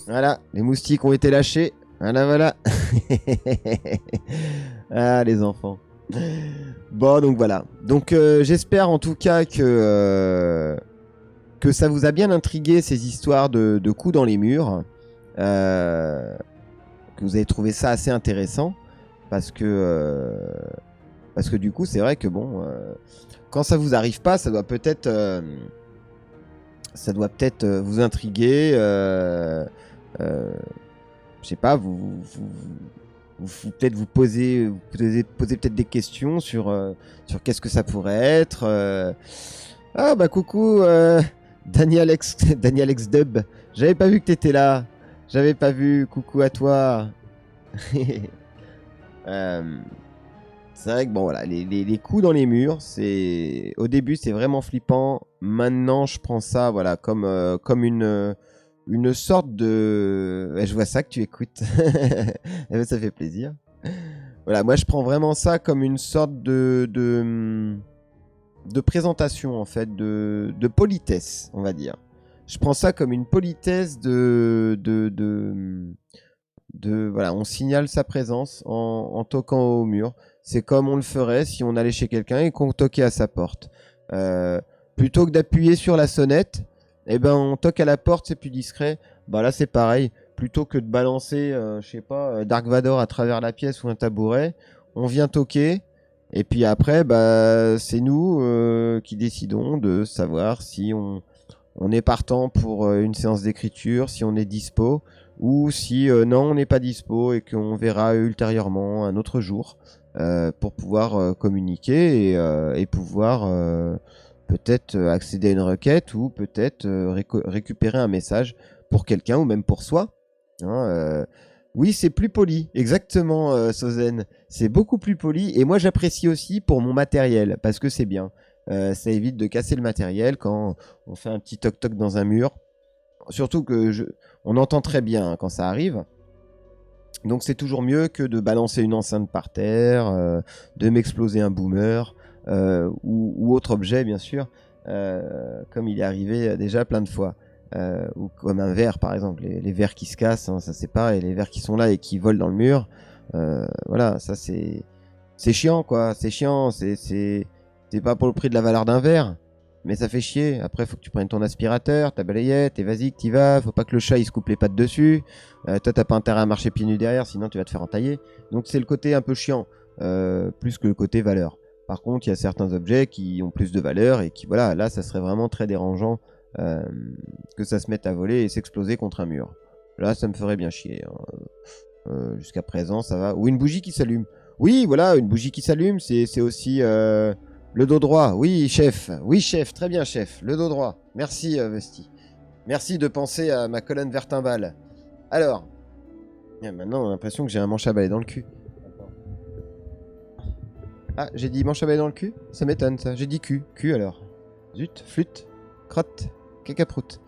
Voilà, les moustiques ont été lâchés. Voilà. Ah, les enfants. Bon, donc voilà. Donc j'espère en tout cas que ça vous a bien intrigué ces histoires de coups dans les murs. Que vous avez trouvé ça assez intéressant. Parce que du coup, c'est vrai que bon, quand ça vous arrive pas, ça doit peut-être vous intriguer. Je sais pas, peut-être vous poser peut-être des questions sur qu'est-ce que ça pourrait être. Ah bah coucou, Daniel X Dub. J'avais pas vu que t'étais là. J'avais pas vu. Coucou à toi. C'est vrai que bon voilà, les coups dans les murs, au début c'est vraiment flippant. Maintenant je prends ça voilà comme une sorte de je vois ça que tu écoutes. Ça fait plaisir. Voilà, moi je prends vraiment ça comme une sorte de présentation en fait, de politesse, on va dire. Je prends ça comme une politesse voilà, on signale sa présence en toquant au mur. C'est comme on le ferait si on allait chez quelqu'un et qu'on toquait à sa porte. Plutôt que d'appuyer sur la sonnette, eh ben on toque à la porte, c'est plus discret. Bah là c'est pareil. Plutôt que de balancer, je sais pas, Dark Vador à travers la pièce ou un tabouret, on vient toquer. Et puis après, bah c'est nous qui décidons de savoir si on est partant pour une séance d'écriture, si on est dispo, ou si non, on n'est pas dispo et qu'on verra ultérieurement un autre jour pour pouvoir communiquer et pouvoir peut-être accéder à une requête ou peut-être récupérer un message pour quelqu'un ou même pour soi. Hein, oui, c'est plus poli, exactement, Sozen. C'est beaucoup plus poli et moi j'apprécie aussi pour mon matériel parce que c'est bien. Ça évite de casser le matériel quand on fait un petit toc-toc dans un mur. Surtout que on entend très bien quand ça arrive. Donc c'est toujours mieux que de balancer une enceinte par terre, de m'exploser un boomer. ou autre objet, bien sûr, comme il est arrivé déjà plein de fois. Ou comme un verre, par exemple, les verres qui se cassent, hein, ça c'est pareil, les verres qui sont là et qui volent dans le mur, voilà, ça c'est chiant, quoi, c'est chiant, c'est pas pour le prix de la valeur d'un verre, mais ça fait chier. Après, faut que tu prennes ton aspirateur, ta balayette, et vas-y que t'y vas, faut pas que le chat il se coupe les pattes dessus, toi t'as pas intérêt à marcher pieds nus derrière, sinon tu vas te faire entailler, donc c'est le côté un peu chiant, plus que le côté valeur. Par contre, il y a certains objets qui ont plus de valeur et qui, voilà, là ça serait vraiment très dérangeant que ça se mette à voler et s'exploser contre un mur. Là, ça me ferait bien chier, hein. Jusqu'à présent, ça va. Ou une bougie qui s'allume. Oui, voilà, une bougie qui s'allume, c'est aussi le dos droit. Oui, chef. Oui, chef. Très bien, chef. Le dos droit. Merci, Vesti. Merci de penser à ma colonne vertébrale. Alors, maintenant, on a l'impression que j'ai un manche à balai dans le cul. Ah, j'ai dit manche à balai dans le cul? Ça m'étonne, ça. J'ai dit cul. Cul, alors. Zut, flûte, crotte. Cacaproute.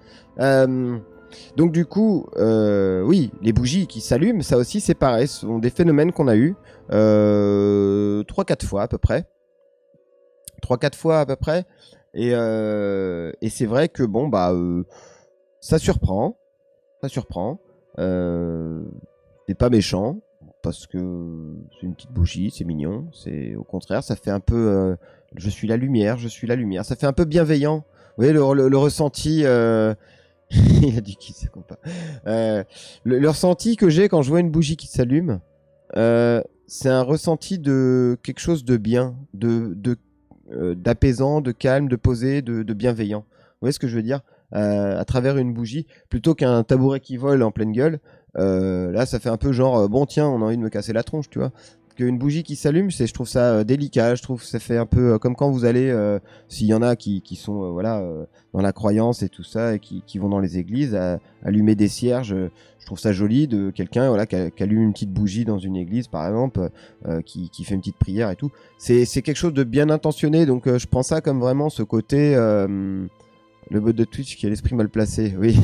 Donc du coup, oui, les bougies qui s'allument, ça aussi c'est pareil, ce sont des phénomènes qu'on a eu 3-4 fois à peu près. 3-4 fois à peu près. Et c'est vrai que bon, bah, ça surprend. Ça surprend. C'est pas méchant, parce que c'est une petite bougie, c'est mignon. C'est au contraire, ça fait un peu... je suis la lumière, je suis la lumière. Ça fait un peu bienveillant. Vous voyez, le ressenti... il a dit qui c'est compas. Le ressenti que j'ai quand je vois une bougie qui s'allume, c'est un ressenti de quelque chose de bien, d'apaisant, de calme, de posé, de bienveillant. Vous voyez ce que je veux dire? À travers une bougie, plutôt qu'un tabouret qui vole en pleine gueule, là ça fait un peu genre, bon tiens, on a envie de me casser la tronche, tu vois. Qu'une bougie qui s'allume, je trouve ça délicat, je trouve que ça fait un peu comme quand vous allez, s'il y en a qui sont voilà, dans la croyance et tout ça, et qui vont dans les églises, allumer des cierges, je trouve ça joli de quelqu'un voilà, qui allume une petite bougie dans une église par exemple, qui fait une petite prière et tout. C'est quelque chose de bien intentionné, donc je prends ça comme vraiment ce côté, le bot de Twitch qui a l'esprit mal placé, oui.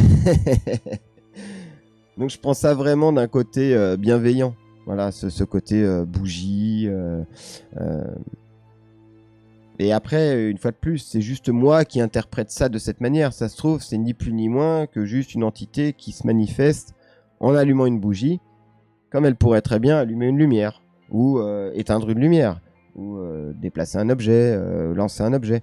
Donc je prends ça vraiment d'un côté bienveillant. Voilà, ce côté bougie. Et après, une fois de plus, c'est juste moi qui interprète ça de cette manière. Ça se trouve, c'est ni plus ni moins que juste une entité qui se manifeste en allumant une bougie, comme elle pourrait très bien allumer une lumière, ou éteindre une lumière, ou déplacer un objet, lancer un objet.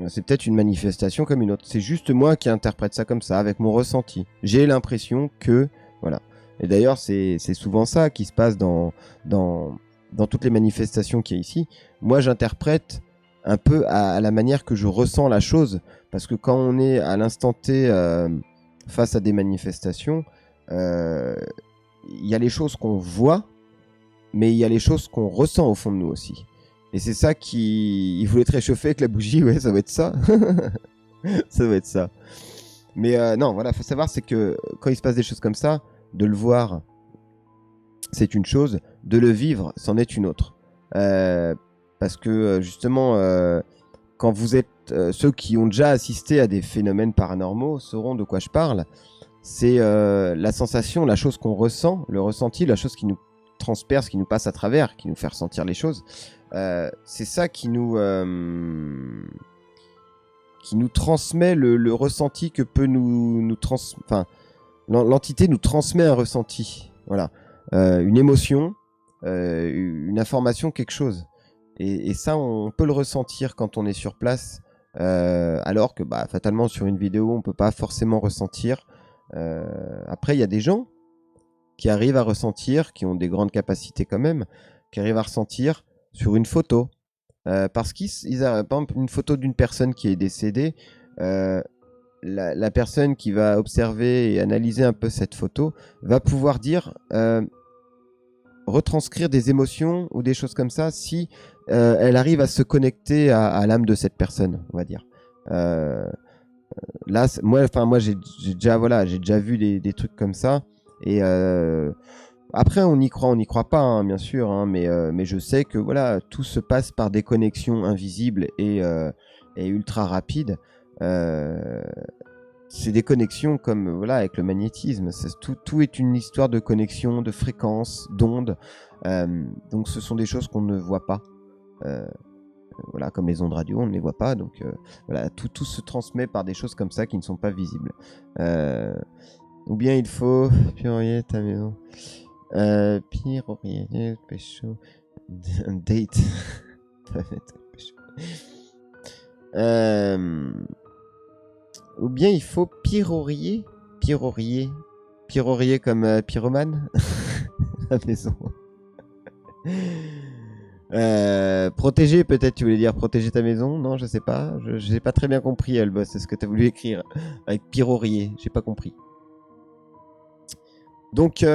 C'est peut-être une manifestation comme une autre. C'est juste moi qui interprète ça comme ça, avec mon ressenti. J'ai l'impression que... Voilà. Et d'ailleurs, c'est souvent ça qui se passe dans toutes les manifestations qu'il y a ici. Moi, j'interprète un peu à la manière que je ressens la chose. Parce que quand on est à l'instant T face à des manifestations, il y a les choses qu'on voit, mais il y a les choses qu'on ressent au fond de nous aussi. Et c'est ça qui... Il voulait te réchauffer avec la bougie, ouais, ça va être ça. Ça va être ça. Mais non, voilà, faut savoir, c'est que quand il se passe des choses comme ça, de le voir, c'est une chose, de le vivre, c'en est une autre. Parce que justement, quand vous êtes... ceux qui ont déjà assisté à des phénomènes paranormaux sauront de quoi je parle. C'est la sensation, la chose qu'on ressent, le ressenti, la chose qui nous transperce, qui nous passe à travers, qui nous fait ressentir les choses. C'est ça qui nous transmet le ressenti que peut enfin, l'entité nous transmet un ressenti, voilà, une émotion, une information, quelque chose. Et ça, on peut le ressentir quand on est sur place, alors que bah, fatalement sur une vidéo, on peut pas forcément ressentir. Après, il y a des gens qui arrivent à ressentir, qui ont des grandes capacités quand même, qui arrivent à ressentir sur une photo. Parce qu'ils a par exemple une photo d'une personne qui est décédée, la personne qui va observer et analyser un peu cette photo va pouvoir dire, retranscrire des émotions ou des choses comme ça si elle arrive à se connecter à l'âme de cette personne, on va dire. Là, moi j'ai déjà vu des trucs comme ça. Et après, on y croit pas, hein, bien sûr, hein, mais je sais que voilà, tout se passe par des connexions invisibles et ultra rapides. C'est des connexions comme voilà avec le magnétisme. Tout est une histoire de connexion, de fréquences, d'ondes. Donc, ce sont des choses qu'on ne voit pas. voilà, comme les ondes radio, on ne les voit pas. Donc voilà, tout se transmet par des choses comme ça qui ne sont pas visibles. Ou bien il faut purifier ta maison. Purifier, pécho. Date. Ou bien il faut pyrorier comme pyromane la maison. Protéger, peut-être tu voulais dire protéger ta maison. Non, je sais pas, j'ai pas très bien compris, Albos, c'est ce que tu as voulu écrire avec pyrorier, j'ai pas compris. Donc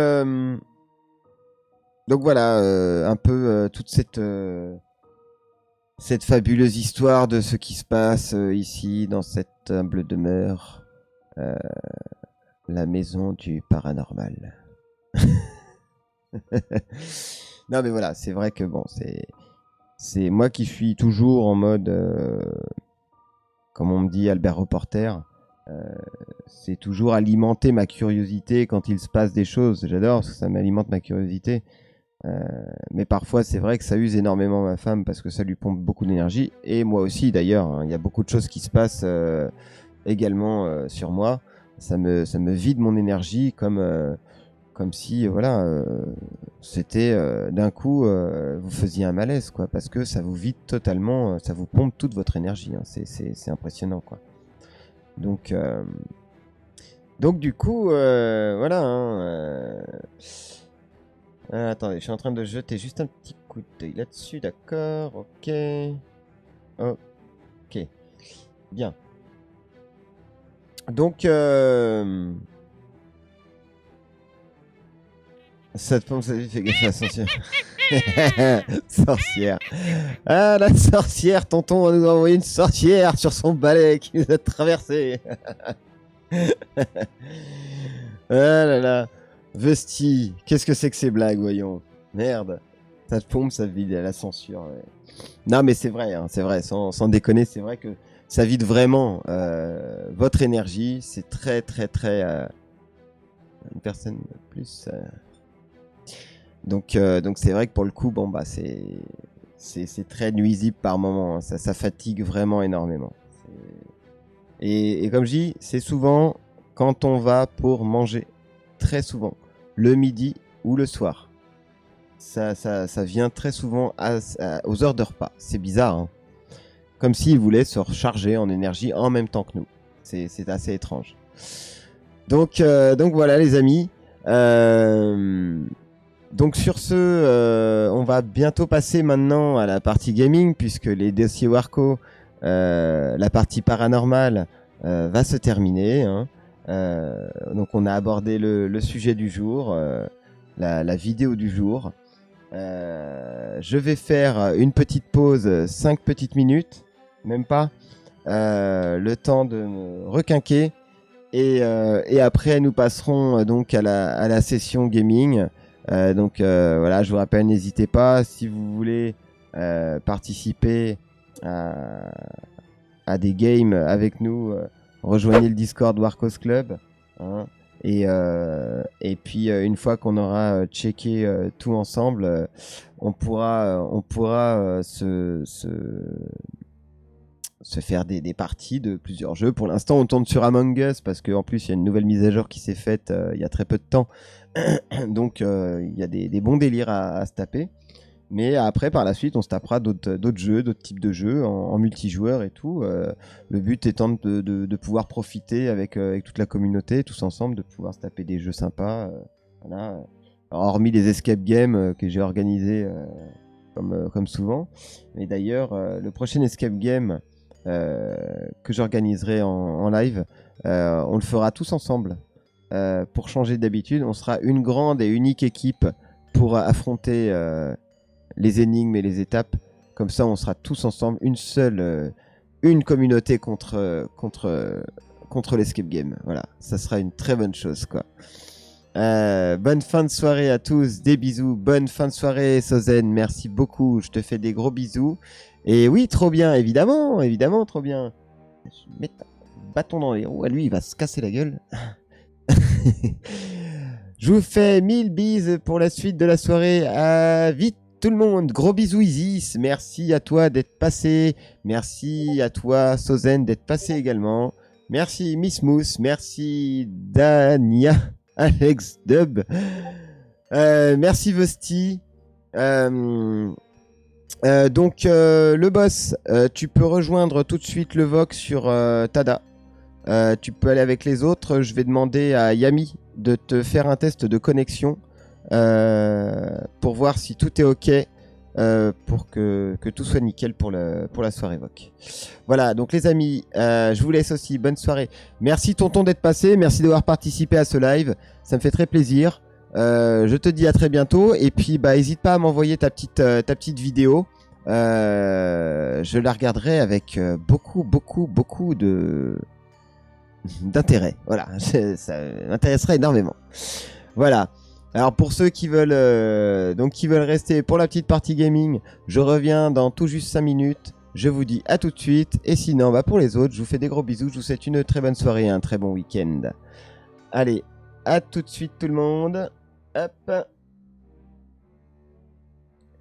voilà, un peu toute cette fabuleuse histoire de ce qui se passe ici dans cette humble demeure, la maison du paranormal. Non mais voilà, c'est vrai que bon, c'est moi qui suis toujours en mode, comme on me dit, Albert Reporter. C'est toujours alimenter ma curiosité quand il se passe des choses. J'adore parce que ça m'alimente ma curiosité. Mais parfois, c'est vrai que ça use énormément ma femme parce que ça lui pompe beaucoup d'énergie. Et moi aussi, d'ailleurs. Hein, il y a beaucoup de choses qui se passent également sur moi. Ça me vide mon énergie comme si voilà, c'était d'un coup, vous faisiez un malaise, quoi. Parce que ça vous vide totalement, ça vous pompe toute votre énergie. Hein, c'est impressionnant, quoi. Donc du coup, voilà. Hein, attendez, je suis en train de jeter juste un petit coup d'œil là-dessus, d'accord, ok. Ok, bien. Donc, ça te pompe, ça lui fait gaffe à la sorcière. Sorcière. Ah, la sorcière, tonton nous a envoyé une sorcière sur son balai qui nous a traversé. Ah là là. Vesti, qu'est-ce que c'est que ces blagues, voyons. Merde. Ça te pompe, ça vide à la censure. Ouais. Non, mais c'est vrai, hein, c'est vrai, sans déconner, c'est vrai que ça vide vraiment votre énergie. C'est très, très, très... une personne plus... Donc c'est vrai que pour le coup, bon, bah, c'est très nuisible par moment. Hein. Ça fatigue vraiment énormément. Et comme je dis, c'est souvent quand on va pour manger. Très souvent. Le midi ou le soir. Ça vient très souvent aux heures de repas. C'est bizarre, hein. Comme s'ils voulaient se recharger en énergie en même temps que nous. C'est assez étrange. Donc voilà les amis. Donc sur ce, on va bientôt passer maintenant à la partie gaming, puisque les dossiers Warco, la partie paranormale va se terminer. Hein. Donc on a abordé le sujet du jour, la vidéo du jour. Je vais faire une petite pause, 5 petites minutes, même pas, le temps de me requinquer. Et après nous passerons donc à la session gaming. Donc voilà, je vous rappelle, n'hésitez pas si vous voulez participer à des games avec nous, rejoignez le Discord Warcos Club, hein, et puis une fois qu'on aura checké tout ensemble, on pourra se faire des parties de plusieurs jeux. Pour l'instant, on tourne sur Among Us parce qu'en plus, il y a une nouvelle mise à jour qui s'est faite il y a très peu de temps. Donc, il y a des bons délires à se taper. Mais après, par la suite, on se tapera d'autres jeux, d'autres types de jeux en multijoueur et tout. Le but étant de pouvoir profiter avec toute la communauté, tous ensemble, de pouvoir se taper des jeux sympas. Voilà. Alors, hormis les escape games que j'ai organisés comme souvent. Mais d'ailleurs, le prochain escape game que j'organiserai en live, on le fera tous ensemble. Pour changer d'habitude, on sera une grande et unique équipe pour affronter les énigmes et les étapes. Comme ça, on sera tous ensemble, une communauté contre l'escape game. Voilà, ça sera une très bonne chose, quoi. Bonne fin de soirée à tous, des bisous. Bonne fin de soirée, Sozen. Merci beaucoup. Je te fais des gros bisous. Et oui, trop bien, évidemment, trop bien. Je mets un bâton dans les roues. À lui, il va se casser la gueule. Je vous fais 1000 bises pour la suite de la soirée. À vite. tout le monde. Gros bisous Isis. Merci à toi d'être passé. Merci à toi Sozen d'être passé également. Merci Miss Mousse. Merci Dania. Alex Dub. Merci Vesti. Donc le boss, tu peux rejoindre tout de suite le Vox sur Tada. Tu peux aller avec les autres. Je vais demander à Yami de te faire un test de connexion pour voir si tout est ok, pour que tout soit nickel pour la soirée Vox. Voilà, donc les amis, je vous laisse aussi. Bonne soirée. Merci Tonton d'être passé. Merci d'avoir participé à ce live. Ça me fait très plaisir. Je te dis à très bientôt. Et puis, n'hésite pas à m'envoyer ta petite vidéo. Je la regarderai avec beaucoup d'intérêt. Voilà, ça m'intéresserait énormément. Voilà. Alors pour ceux qui veulent rester pour la petite partie gaming, je reviens dans tout juste 5 minutes. Je vous dis à tout de suite. Et sinon, pour les autres, je vous fais des gros bisous. Je vous souhaite une très bonne soirée et un très bon week-end. Allez, à tout de suite tout le monde. Hop.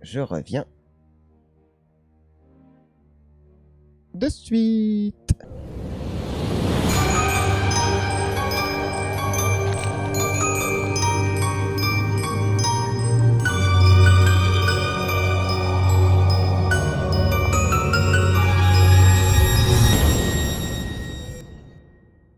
Je reviens de suite.